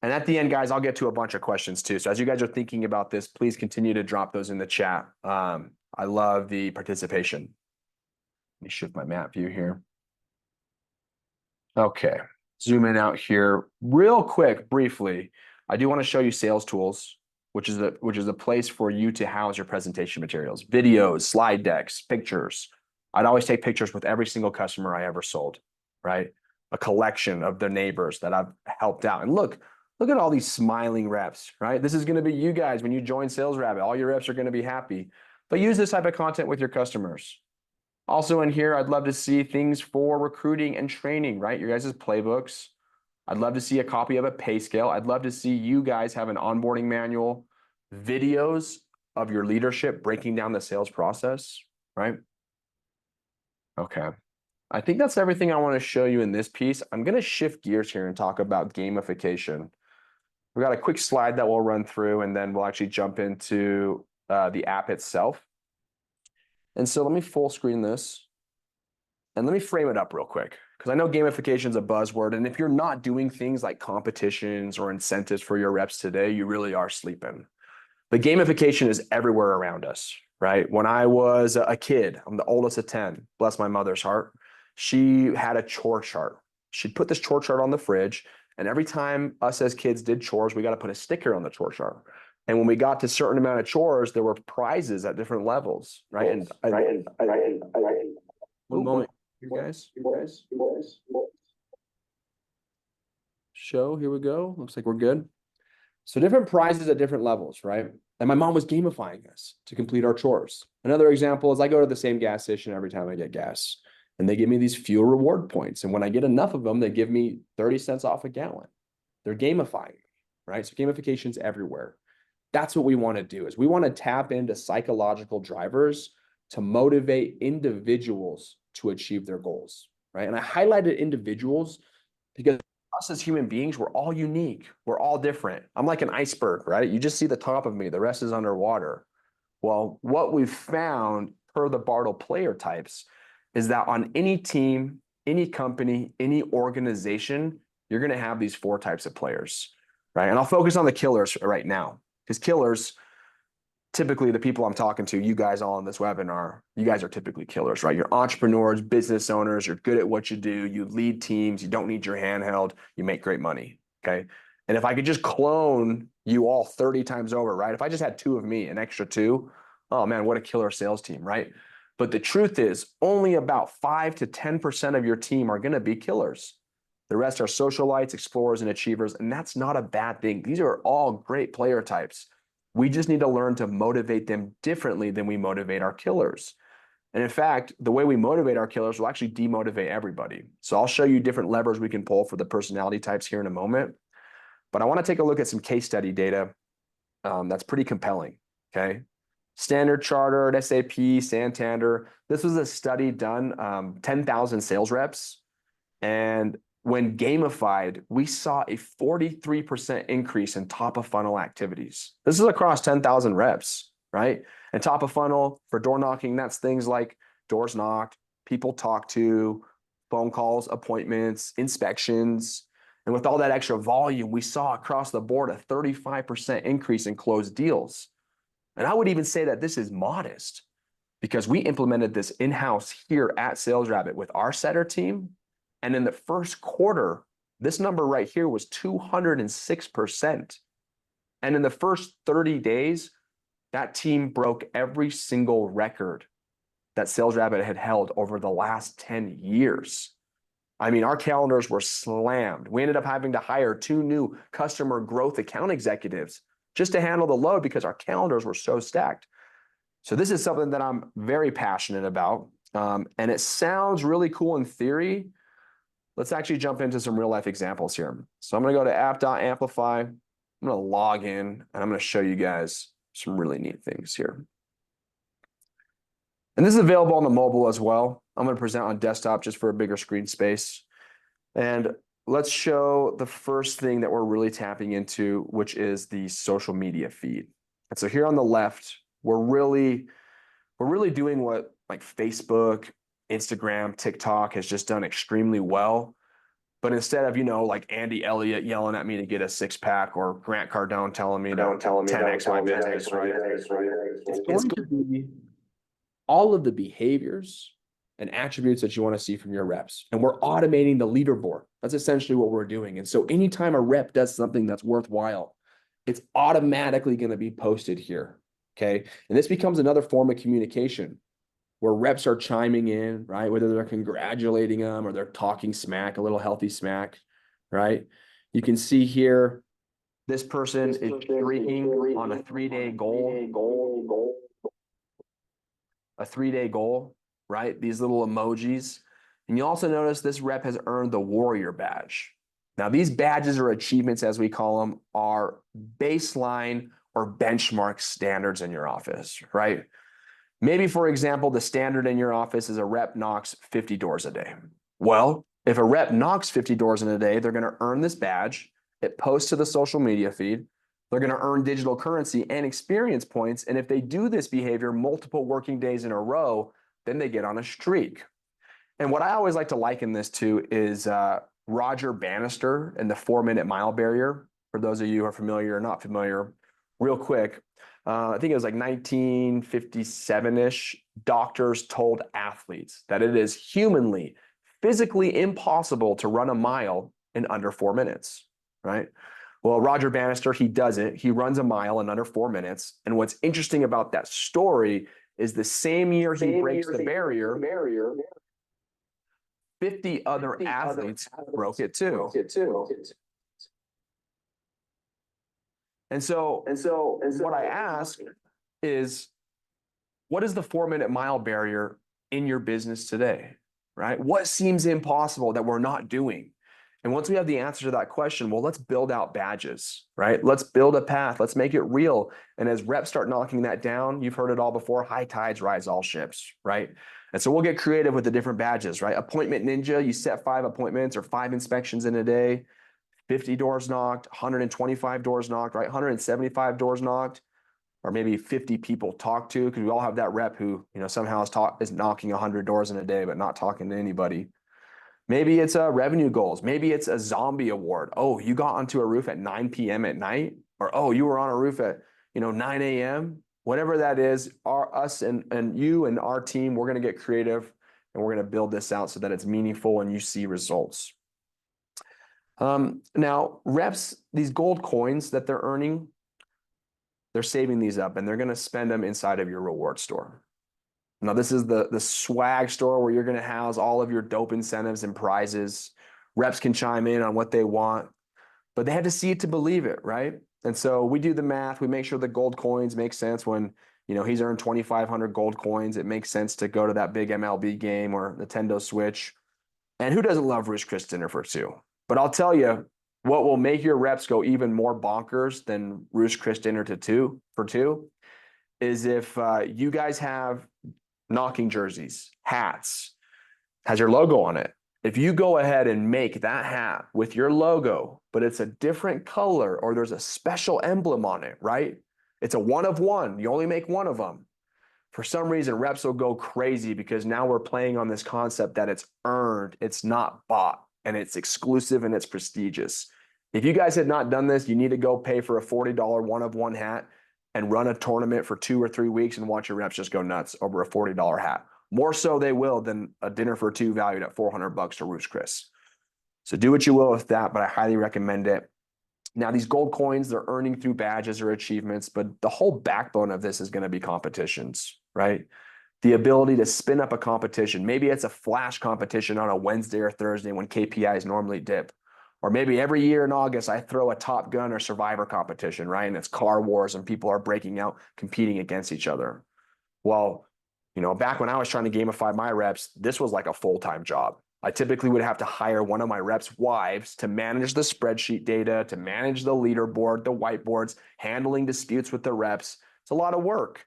And at the end, guys, I'll get to a bunch of questions too. So as you guys are thinking about this, please continue to drop those in the chat. I love the participation. Let me shift my map view here. Okay, zoom in out here real quick, briefly. I do want to show you sales tools, which is a place for you to house your presentation materials, videos, slide decks, pictures. I'd always take pictures with every single customer I ever sold, right? A collection of their neighbors that I've helped out. And look at all these smiling reps, right? This is going to be you guys when you join SalesRabbit. All your reps are going to be happy. But use this type of content with your customers. Also in here, I'd love to see things for recruiting and training, right? Your guys' playbooks. I'd love to see a copy of a pay scale. I'd love to see you guys have an onboarding manual, videos of your leadership breaking down the sales process, right? Okay. I think that's everything I want to show you in this piece. I'm going to shift gears here and talk about gamification. We've got a quick slide that we'll run through, and then we'll actually jump into the app itself. And so let me full screen this, and let me frame it up real quick, because I know gamification is a buzzword, and if you're not doing things like competitions or incentives for your reps today, you really are sleeping. But gamification is everywhere around us, right? When I was a kid, I'm the oldest of 10, bless my mother's heart, she had a chore chart. She'd put this chore chart on the fridge, and every time us as kids did chores, we got to put a sticker on the chore chart. And when we got to a certain amount of chores, there were prizes at different levels, right? One moment, you guys. Show, here we go. Looks like we're good. So different prizes at different levels, right? And my mom was gamifying us to complete our chores. Another example is I go to the same gas station every time I get gas, and they give me these fuel reward points. And when I get enough of them, they give me 30 cents off a gallon. They're gamifying, right? So gamification's everywhere. That's what we want to do, is we want to tap into psychological drivers to motivate individuals to achieve their goals, right? And I highlighted individuals because us as human beings, we're all unique. We're all different. I'm like an iceberg, right? You just see the top of me. The rest is underwater. Well, what we've found per the Bartle player types is that on any team, any company, any organization, you're going to have these 4 types of players, right? And I'll focus on the killers right now, because killers, typically the people I'm talking to, you guys all in this webinar, you guys are typically killers, right? You're entrepreneurs, business owners, you're good at what you do, you lead teams, you don't need your handheld, you make great money, okay? And if I could just clone you all 30 times over, right? If I just had 2 of me, an extra 2, oh man, what a killer sales team, right? But the truth is only about 5 to 10% of your team are going to be killers. The rest are socialites, explorers, and achievers, and that's not a bad thing. These are all great player types. We just need to learn to motivate them differently than we motivate our killers. And in fact, the way we motivate our killers will actually demotivate everybody. So I'll show you different levers we can pull for the personality types here in a moment. But I want to take a look at some case study data that's pretty compelling, okay? Standard Chartered, SAP, Santander. This was a study done, 10,000 sales reps. And when gamified, we saw a 43% increase in top of funnel activities. This is across 10,000 reps, right? And top of funnel for door knocking, that's things like doors knocked, people talked to, phone calls, appointments, inspections. And with all that extra volume, we saw across the board a 35% increase in closed deals. And I would even say that this is modest, because we implemented this in-house here at SalesRabbit with our setter team. And in the first quarter, this number right here was 206%. And in the first 30 days, that team broke every single record that SalesRabbit had held over the last 10 years. I mean, our calendars were slammed. We ended up having to hire 2 new customer growth account executives just to handle the load because our calendars were so stacked. So this is something that I'm very passionate about. And it sounds really cool in theory. Let's actually jump into some real life examples here. So I'm going to go to app.amplify. I'm going to log in and I'm going to show you guys some really neat things here. And this is available on the mobile as well. I'm going to present on desktop just for a bigger screen space. And let's show the first thing that we're really tapping into, which is the social media feed. And so here on the left, we're really doing what like Facebook, Instagram, TikTok has just done extremely well. But instead of, like Andy Elliott yelling at me to get a six pack or Grant Cardone telling me to 10x my business, right? It's going to be all of the behaviors and attributes that you want to see from your reps. And we're automating the leaderboard. That's essentially what we're doing. And so anytime a rep does something that's worthwhile, it's automatically going to be posted here. Okay. And this becomes another form of communication where reps are chiming in, right? Whether they're congratulating them or they're talking smack, a little healthy smack, right? You can see here, this person is streaking on a 3-day goal. A 3-day goal, right? These little emojis. And you also notice this rep has earned the warrior badge. Now, these badges or achievements, as we call them, are baseline or benchmark standards in your office, right? Maybe, for example, the standard in your office is a rep knocks 50 doors a day. Well, if a rep knocks 50 doors in a day, they're going to earn this badge. It posts to the social media feed. They're going to earn digital currency and experience points. And if they do this behavior multiple working days in a row, then they get on a streak. And what I always like to liken this to is Roger Bannister and the 4-minute mile barrier. For those of you who are familiar or not familiar, real quick, I think it was like 1957-ish, doctors told athletes that it is humanly, physically impossible to run a mile in under 4 minutes, right? Well, Roger Bannister, he does it. He runs a mile in under 4 minutes. And what's interesting about that story is the same year he breaks the barrier, 50 other athletes broke it too. And so what I ask is, what is the 4-minute mile barrier in your business today, right? What seems impossible that we're not doing? And once we have the answer to that question, well, let's build out badges, right? Let's build a path. Let's make it real. And as reps start knocking that down, you've heard it all before, high tides rise all ships, right? And so we'll get creative with the different badges, right? Appointment Ninja, you set 5 appointments or 5 inspections in a day, 50 doors knocked, 125 doors knocked, right? 175 doors knocked, or maybe 50 people talked to, because we all have that rep who, somehow is knocking 100 doors in a day, but not talking to anybody. Maybe it's revenue goals. Maybe it's a zombie award. Oh, you got onto a roof at 9 p.m. at night, or oh, you were on a roof at 9 a.m. Whatever that is, us and you and our team, we're going to get creative and we're going to build this out so that it's meaningful and you see results. Now, reps, these gold coins that they're earning, they're saving these up and they're going to spend them inside of your reward store. Now, this is the swag store where you're going to house all of your dope incentives and prizes. Reps can chime in on what they want, but they had to see it to believe it, right? And so we do the math. We make sure the gold coins make sense when, he's earned 2,500 gold coins. It makes sense to go to that big MLB game or Nintendo Switch. And who doesn't love Ruth's Chris dinner for 2? But I'll tell you, what will make your reps go even more bonkers than Ruth's Chris dinner for 2 is if you guys have knocking jerseys, hats, has your logo on it. If you go ahead and make that hat with your logo, but it's a different color or there's a special emblem on it, right? It's a 1 of 1. You only make 1 of them. For some reason, reps will go crazy because now we're playing on this concept that it's earned, it's not bought, and it's exclusive and it's prestigious. If you guys had not done this, you need to go pay for a $40 1 of 1 hat and run a tournament for 2 or 3 weeks and watch your reps just go nuts over a $40 hat. More so they will than a dinner for 2 valued at $400 to Ruth's Chris. So do what you will with that, but I highly recommend it. Now, these gold coins, they're earning through badges or achievements, but the whole backbone of this is going to be competitions, right? The ability to spin up a competition. Maybe it's a flash competition on a Wednesday or Thursday when KPIs normally dip. Or maybe every year in August, I throw a Top Gun or Survivor competition, right? And it's car wars and people are breaking out, competing against each other. Well, Back when I was trying to gamify my reps, this was like a full-time job. I typically would have to hire one of my reps' wives to manage the spreadsheet data, to manage the leaderboard, the whiteboards, handling disputes with the reps. It's a lot of work.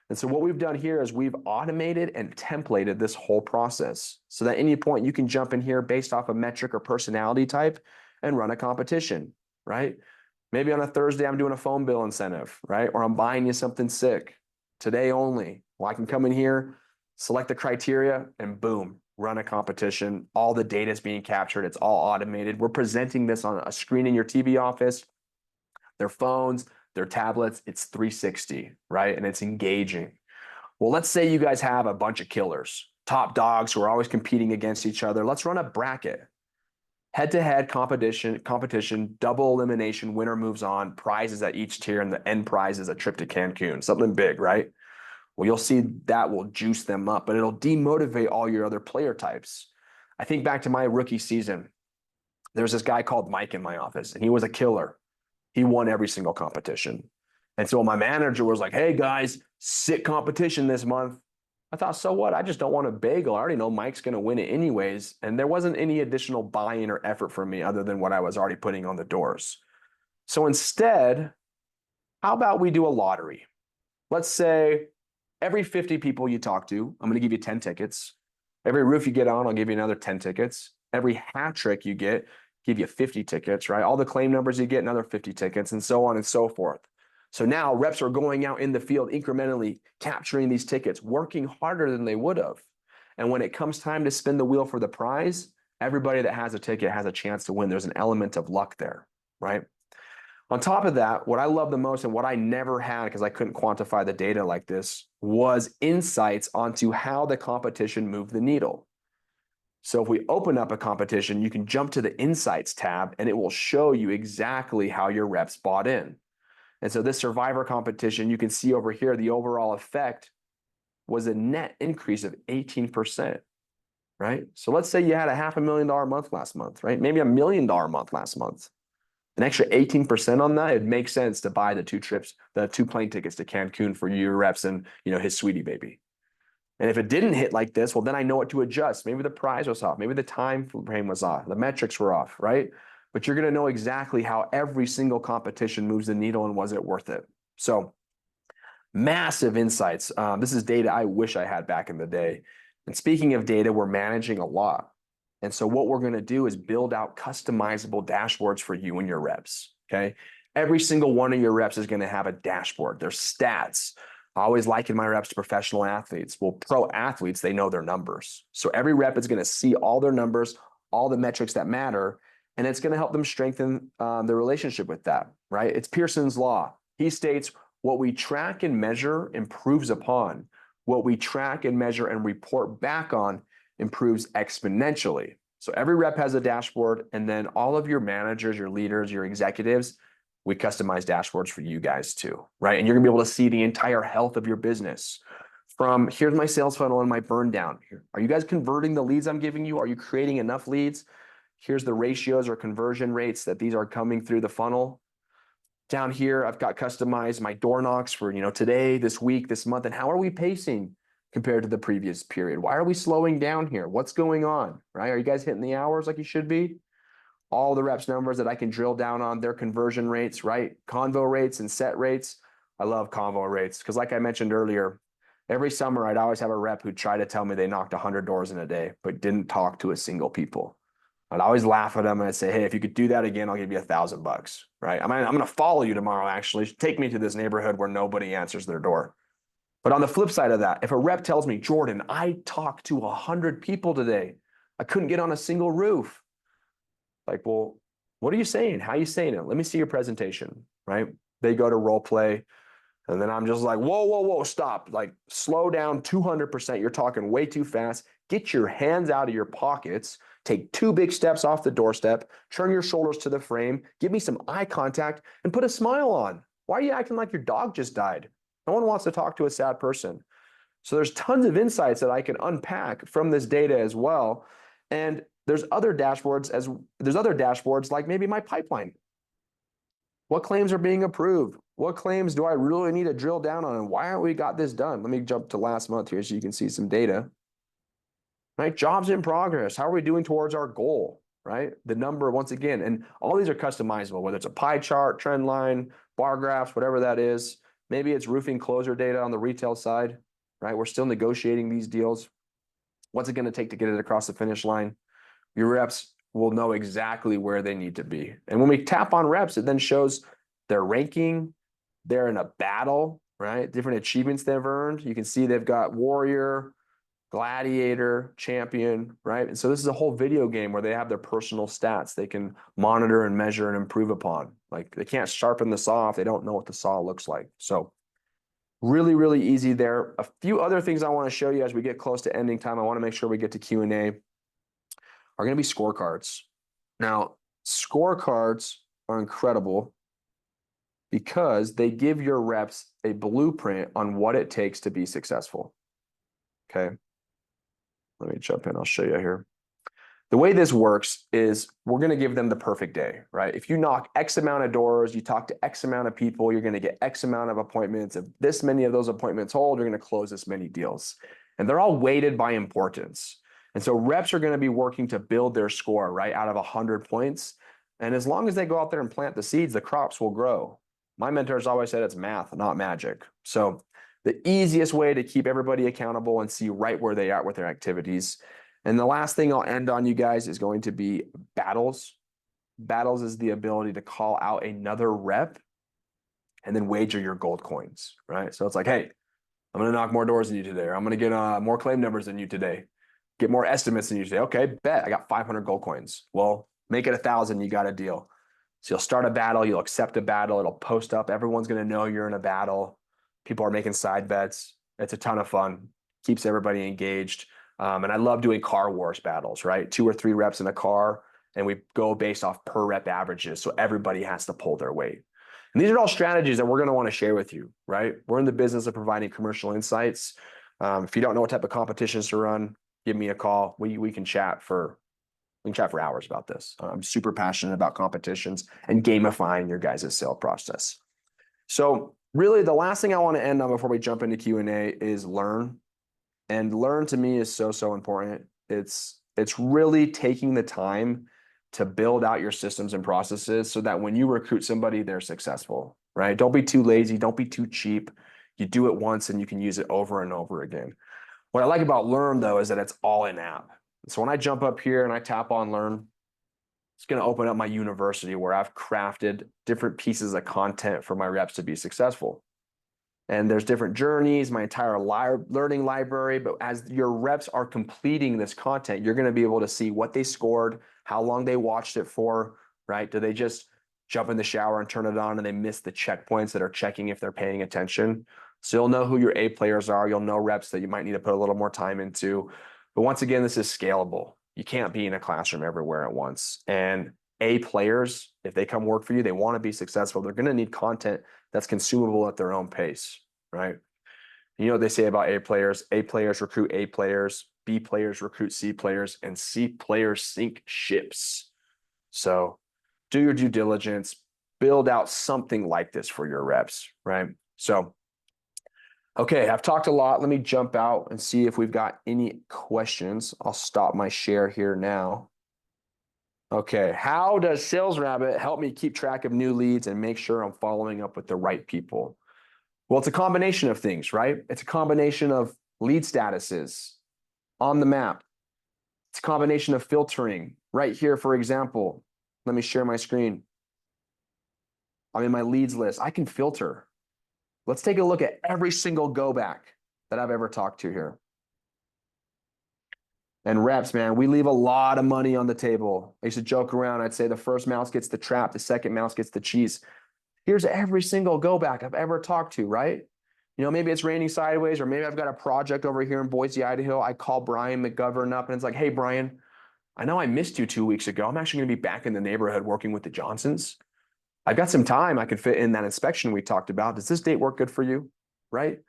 And so what we've done here is we've automated and templated this whole process so that at any point you can jump in here based off a metric or personality type and run a competition, right? Maybe on a Thursday, I'm doing a phone bill incentive, right? Or I'm buying you something sick today only. Well, I can come in here, select the criteria, and boom, run a competition. All the data is being captured. It's all automated. We're presenting this on a screen in your TV office, their phones, their tablets. It's 360, right? And it's engaging. Well, let's say you guys have a bunch of killers, top dogs who are always competing against each other. Let's run a bracket. Head-to-head competition, double elimination, winner moves on, prizes at each tier, and the end prize is a trip to Cancun, something big, right? Well, you'll see that will juice them up, but it'll demotivate all your other player types. I think back to my rookie season. There was this guy called Mike in my office, and he was a killer. He won every single competition. And so my manager was like, hey, guys, sick competition this month. I thought, so what? I just don't want a bagel. I already know Mike's going to win it anyways. And there wasn't any additional buy-in or effort from me other than what I was already putting on the doors. So instead, how about we do a lottery? Let's say every 50 people you talk to, I'm going to give you 10 tickets. Every roof you get on, I'll give you another 10 tickets. Every hat trick you get, give you 50 tickets, right? All the claim numbers you get, another 50 tickets, and so on and so forth. So now reps are going out in the field incrementally, capturing these tickets, working harder than they would have. And when it comes time to spin the wheel for the prize, everybody that has a ticket has a chance to win. There's an element of luck there, right? On top of that, what I love the most and what I never had because I couldn't quantify the data like this was insights onto how the competition moved the needle. So if we open up a competition, you can jump to the Insights tab and it will show you exactly how your reps bought in. And so this Survivor competition, you can see over here, the overall effect was a net increase of 18%, right? So let's say you had a $500,000 month last month, right? Maybe $1 million month last month. An extra 18% on that, it makes sense to buy the 2 trips, the 2 plane tickets to Cancun for your reps and his sweetie baby. And if it didn't hit like this, well, then I know what to adjust. Maybe the prize was off. Maybe the time frame was off. The metrics were off, right? But you're going to know exactly how every single competition moves the needle and was it worth it. So massive insights. This is data I wish I had back in the day. And speaking of data, we're managing a lot. And so what we're going to do is build out customizable dashboards for you and your reps, okay? Every single one of your reps is going to have a dashboard. There's stats. I always liken my reps to professional athletes. Well, pro athletes, they know their numbers. So every rep is going to see all their numbers, all the metrics that matter, and it's going to help them strengthen the relationship with that, right? It's Pearson's law. He states, what we track and measure improves upon. What we track and measure and report back on improves exponentially. So every rep has a dashboard, and then all of your managers, your leaders, your executives, we customize dashboards for you guys too, right? And you're gonna be able to see the entire health of your business. From here's my sales funnel and my burn down. Are you guys converting the leads I'm giving you? Are you creating enough leads? Here's the ratios or conversion rates that these are coming through the funnel. Down here, I've got customized my door knocks for today, this week, this month, and how are we pacing compared to the previous period? Why are we slowing down here? What's going on, right? Are you guys hitting the hours like you should be? All the reps numbers that I can drill down on, their conversion rates, right? Convo rates and set rates. I love convo rates because like I mentioned earlier, every summer I'd always have a rep who'd try to tell me they knocked 100 doors in a day, but didn't talk to a single people. I'd always laugh at them and I'd say, hey, if you could do that again, I'll give you $1,000, right? I'm going to follow you tomorrow, actually. Take me to this neighborhood where nobody answers their door. But on the flip side of that, if a rep tells me, Jordan, I talked to 100 people today, I couldn't get on a single roof. Like, well, what are you saying? How are you saying it? Let me see your presentation, right? They go to role play. And then I'm just like, whoa, stop. Like, slow down 200%. You're talking way too fast. Get your hands out of your pockets. Take 2 big steps off the doorstep. Turn your shoulders to the frame. Give me some eye contact and put a smile on. Why are you acting like your dog just died? No one wants to talk to a sad person. So there's tons of insights that I can unpack from this data as well. And there's other dashboards like maybe my pipeline. What claims are being approved? What claims do I really need to drill down on? And why aren't we got this done? Let me jump to last month here so you can see some data. Right? Jobs in progress. How are we doing towards our goal? Right? The number, once again, and all these are customizable, whether it's a pie chart, trend line, bar graphs, whatever that is. Maybe it's roofing closer data on the retail side, right? We're still negotiating these deals. What's it going to take to get it across the finish line? Your reps will know exactly where they need to be. And when we tap on reps, it then shows their ranking. They're in a battle, right? Different achievements they've earned. You can see they've got warrior, gladiator, champion, right? And so this is a whole video game where they have their personal stats they can monitor and measure and improve upon. Like they can't sharpen the saw if they don't know what the saw looks like. So really, really easy there. A few other things I want to show you as we get close to ending time. I want to make sure we get to Q&A are going to be scorecards. Now, scorecards are incredible because they give your reps a blueprint on what it takes to be successful. Okay. Let me jump in. I'll show you here. The way this works is we're going to give them the perfect day, right? If you knock X amount of doors, you talk to X amount of people, you're going to get X amount of appointments. If this many of those appointments hold, you're going to close this many deals. And they're all weighted by importance. And so reps are going to be working to build their score, right, out of 100 points. And as long as they go out there and plant the seeds, the crops will grow. My mentors always said it's math, not magic. So the easiest way to keep everybody accountable and see right where they are with their activities. And the last thing I'll end on, you guys, is going to be battles. Battles is the ability to call out another rep and then wager your gold coins, right? So it's like, hey, I'm going to knock more doors than you today, or I'm going to get more claim numbers than you today, get more estimates than you today. Okay, bet I got 500 gold coins. Well, make it 1,000, you got a deal. So you'll start a battle, you'll accept a battle, it'll post up. Everyone's going to know you're in a battle. People are making side bets. It's a ton of fun, keeps everybody engaged. And I love doing car wars battles, right? 2 or 3 reps in a car, and we go based off per rep averages. So everybody has to pull their weight. And these are all strategies that we're going to want to share with you, right? We're in the business of providing commercial insights. If you don't know what type of competitions to run, give me a call. We can chat for hours about this. I'm super passionate about competitions and gamifying your guys' sales process. So really the last thing I want to end on before we jump into Q&A is learn. And learn to me is so important. It's really taking the time to build out your systems and processes so that when you recruit somebody, they're successful, right? Don't be too lazy. Don't be too cheap. You do it once and you can use it over and over again. What I like about Learn, though, is that it's all in app. So when I jump up here and I tap on Learn, it's going to open up my university where I've crafted different pieces of content for my reps to be successful. And there's different journeys, my entire learning library. But as your reps are completing this content, you're going to be able to see what they scored, how long they watched it for, right? Do they just jump in the shower and turn it on and they miss the checkpoints that are checking if they're paying attention? So you'll know who your A players are. You'll know reps that you might need to put a little more time into. But once again, this is scalable. You can't be in a classroom everywhere at once. And A players, if they come work for you, they want to be successful. They're going to need content that's consumable at their own pace, right? You know what they say about A players? A players recruit A players, B players recruit C players, and C players sink ships. So do your due diligence, build out something like this for your reps, right? So, okay, I've talked a lot. Let me jump out and see if we've got any questions. I'll stop my share here now. Okay, how does SalesRabbit help me keep track of new leads and make sure I'm following up with the right people? Well, it's a combination of things, right? It's a combination of lead statuses on the map. It's a combination of filtering. Right here, for example, let me share my screen. I'm in my leads list. I can filter. Let's take a look at every single go back that I've ever talked to here. And reps, man, we leave a lot of money on the table. I used to joke around. I'd say the first mouse gets the trap, the second mouse gets the cheese. Here's every single go back I've ever talked to, right? You know, maybe it's raining sideways, or maybe I've got a project over here in Boise, Idaho. I call Brian McGovern up and it's like, hey, Brian, I know I missed you 2 weeks ago. I'm actually going to be back in the neighborhood working with the Johnsons. I've got some time I can fit in that inspection we talked about. Does this date work good for you? Right?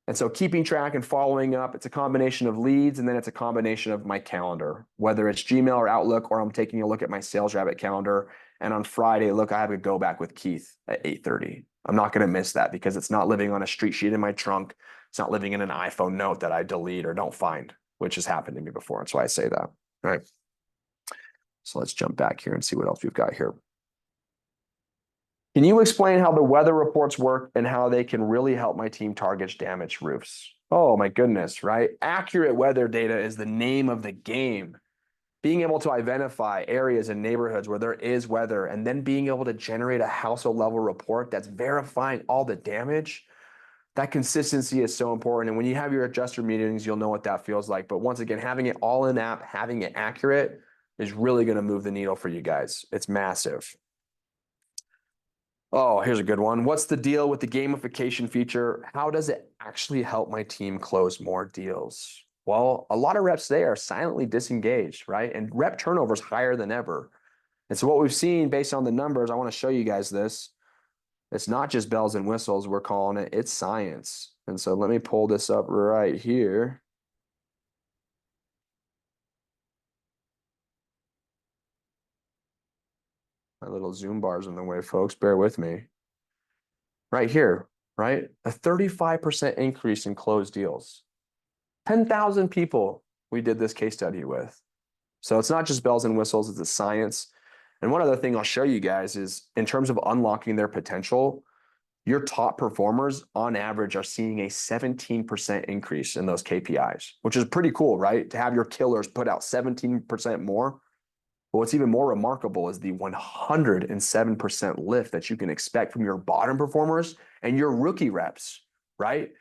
And so keeping track and following up, it's a combination of leads, and then it's a combination of my calendar, whether it's Gmail or Outlook, or I'm taking a look at my SalesRabbit calendar And on Friday, look, I have to go back with Keith at 8:30. I'm not going to miss that because it's not living on a street sheet in my trunk. It's not living in an iPhone note that I delete or don't find, which has happened to me before. That's why I say that. All right. So let's jump back here and see what else we've got here. Can you explain how the weather reports work and how they can really help my team target damaged roofs? Oh my goodness, right? Accurate weather data is the name of the game. Being able to identify areas and neighborhoods where there is weather and then being able to generate a household level report that's verifying all the damage, that consistency is so important. And when you have your adjuster meetings, you'll know what that feels like. But once again, having it all in app, having it accurate is really going to move the needle for you guys. It's massive. Oh, here's a good one. What's the deal with the gamification feature? How does it actually help my team close more deals? Well, a lot of reps today are silently disengaged, right? And rep turnover is higher than ever. And so what we've seen based on the numbers, I want to show you guys this. It's not just bells and whistles, we're calling it, it's science. And so let me pull this up right here. My little Zoom bar's in the way, folks, bear with me. Right here, right? A 35% increase in closed deals. 10,000 people we did this case study with. So it's not just bells and whistles, it's a science. And one other thing I'll show you guys is in terms of unlocking their potential, your top performers on average are seeing a 17% increase in those KPIs, which is pretty cool, right? To have your killers put out 17% more. But what's even more remarkable is the 107% lift that you can expect from your bottom performers and your rookie reps, right?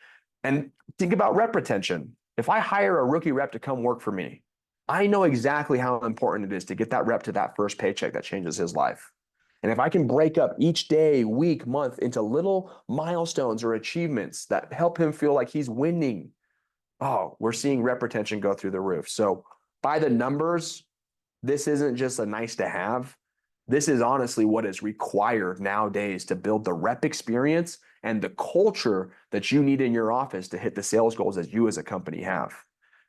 And think about rep retention. If I hire a rookie rep to come work for me, I know exactly how important it is to get that rep to that first paycheck that changes his life. And if I can break up each day, week, month into little milestones or achievements that help him feel like he's winning, oh, we're seeing rep retention go through the roof. So by the numbers, this isn't just a nice to have. This is honestly what is required nowadays to build the rep experience and the culture that you need in your office to hit the sales goals that you as a company have.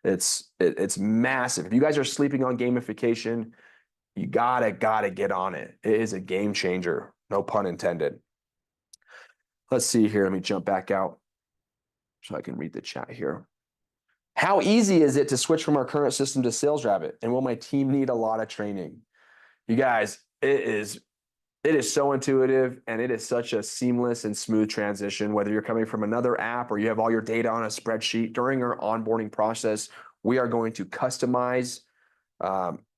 It's massive. If you guys are sleeping on gamification, you gotta get on it. It is a game changer, no pun intended. Let's see here. Let me jump back out so I can read the chat here. How easy is it to switch from our current system to SalesRabbit? And will my team need a lot of training? You guys, it is so intuitive and it is such a seamless and smooth transition, whether you're coming from another app or you have all your data on a spreadsheet. During our onboarding process, we are going to customize,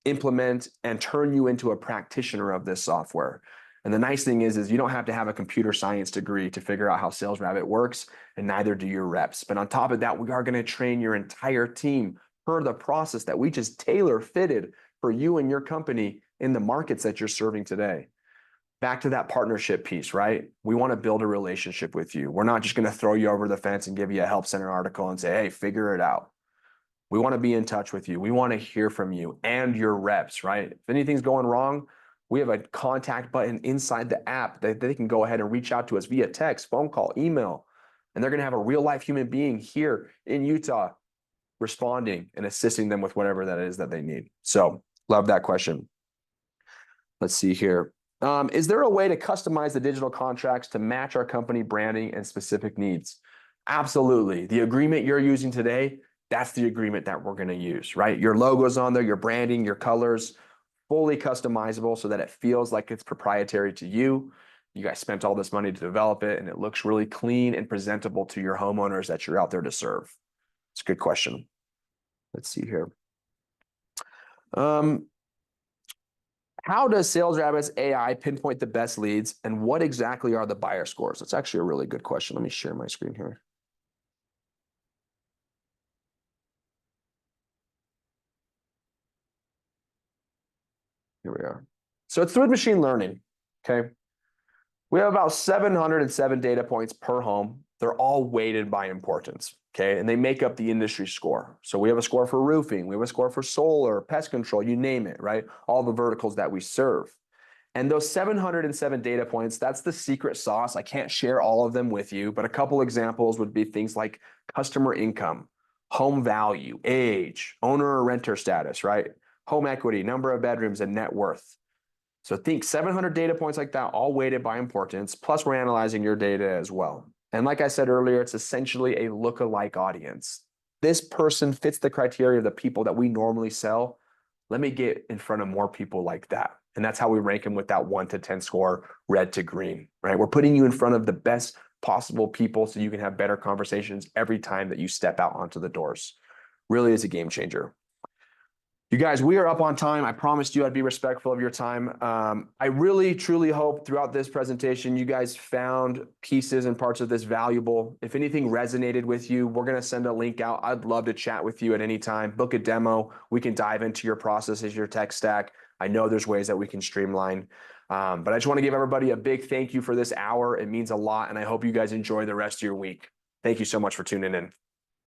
implement, and turn you into a practitioner of this software. And the nice thing is you don't have to have a computer science degree to figure out how SalesRabbit works, and neither do your reps. But on top of that, we are going to train your entire team per the process that we just tailor fitted for you and your company in the markets that you're serving today. Back to that partnership piece, right? We want to build a relationship with you. We're not just going to throw you over the fence and give you a help center article and say, hey, figure it out. We want to be in touch with you. We want to hear from you and your reps, right? If anything's going wrong, we have a contact button inside the app that they can go ahead and reach out to us via text, phone call, email, and they're going to have a real life human being here in Utah responding and assisting them with whatever that is that they need. So love that question. Let's see here. Is there a way to customize the digital contracts to match our company branding and specific needs? Absolutely. The agreement you're using today, that's the agreement that we're going to use, right? Your logo's on there, your branding, your colors, fully customizable so that it feels like it's proprietary to you. You guys spent all this money to develop it and it looks really clean and presentable to your homeowners that you're out there to serve. It's a good question. Let's see here. How does SalesRabbit's AI pinpoint the best leads and what exactly are the buyer scores? That's actually a really good question. Let me share my screen here. Here we are. So it's through machine learning, okay? We have about 707 data points per home. They're all weighted by importance, okay? And they make up the industry score. So we have a score for roofing, we have a score for solar, pest control, you name it, right? All the verticals that we serve. And those 707 data points, that's the secret sauce. I can't share all of them with you, but a couple examples would be things like customer income, home value, age, owner or renter status, right? Home equity, number of bedrooms, and net worth. So think 700 data points like that, all weighted by importance, plus we're analyzing your data as well. And like I said earlier, it's essentially a lookalike audience. This person fits the criteria of the people that we normally sell. Let me get in front of more people like that. And that's how we rank them with that 1 to 10 score, red to green, right? We're putting you in front of the best possible people so you can have better conversations every time that you step out onto the doors. Really is a game changer. You guys, we are up on time. I promised you I'd be respectful of your time. I really, truly hope throughout this presentation, you guys found pieces and parts of this valuable. If anything resonated with you, we're going to send a link out. I'd love to chat with you at any time. Book a demo. We can dive into your processes, your tech stack. I know there's ways that we can streamline. But I just want to give everybody a big thank you for this hour. It means a lot. And I hope you guys enjoy the rest of your week. Thank you so much for tuning in.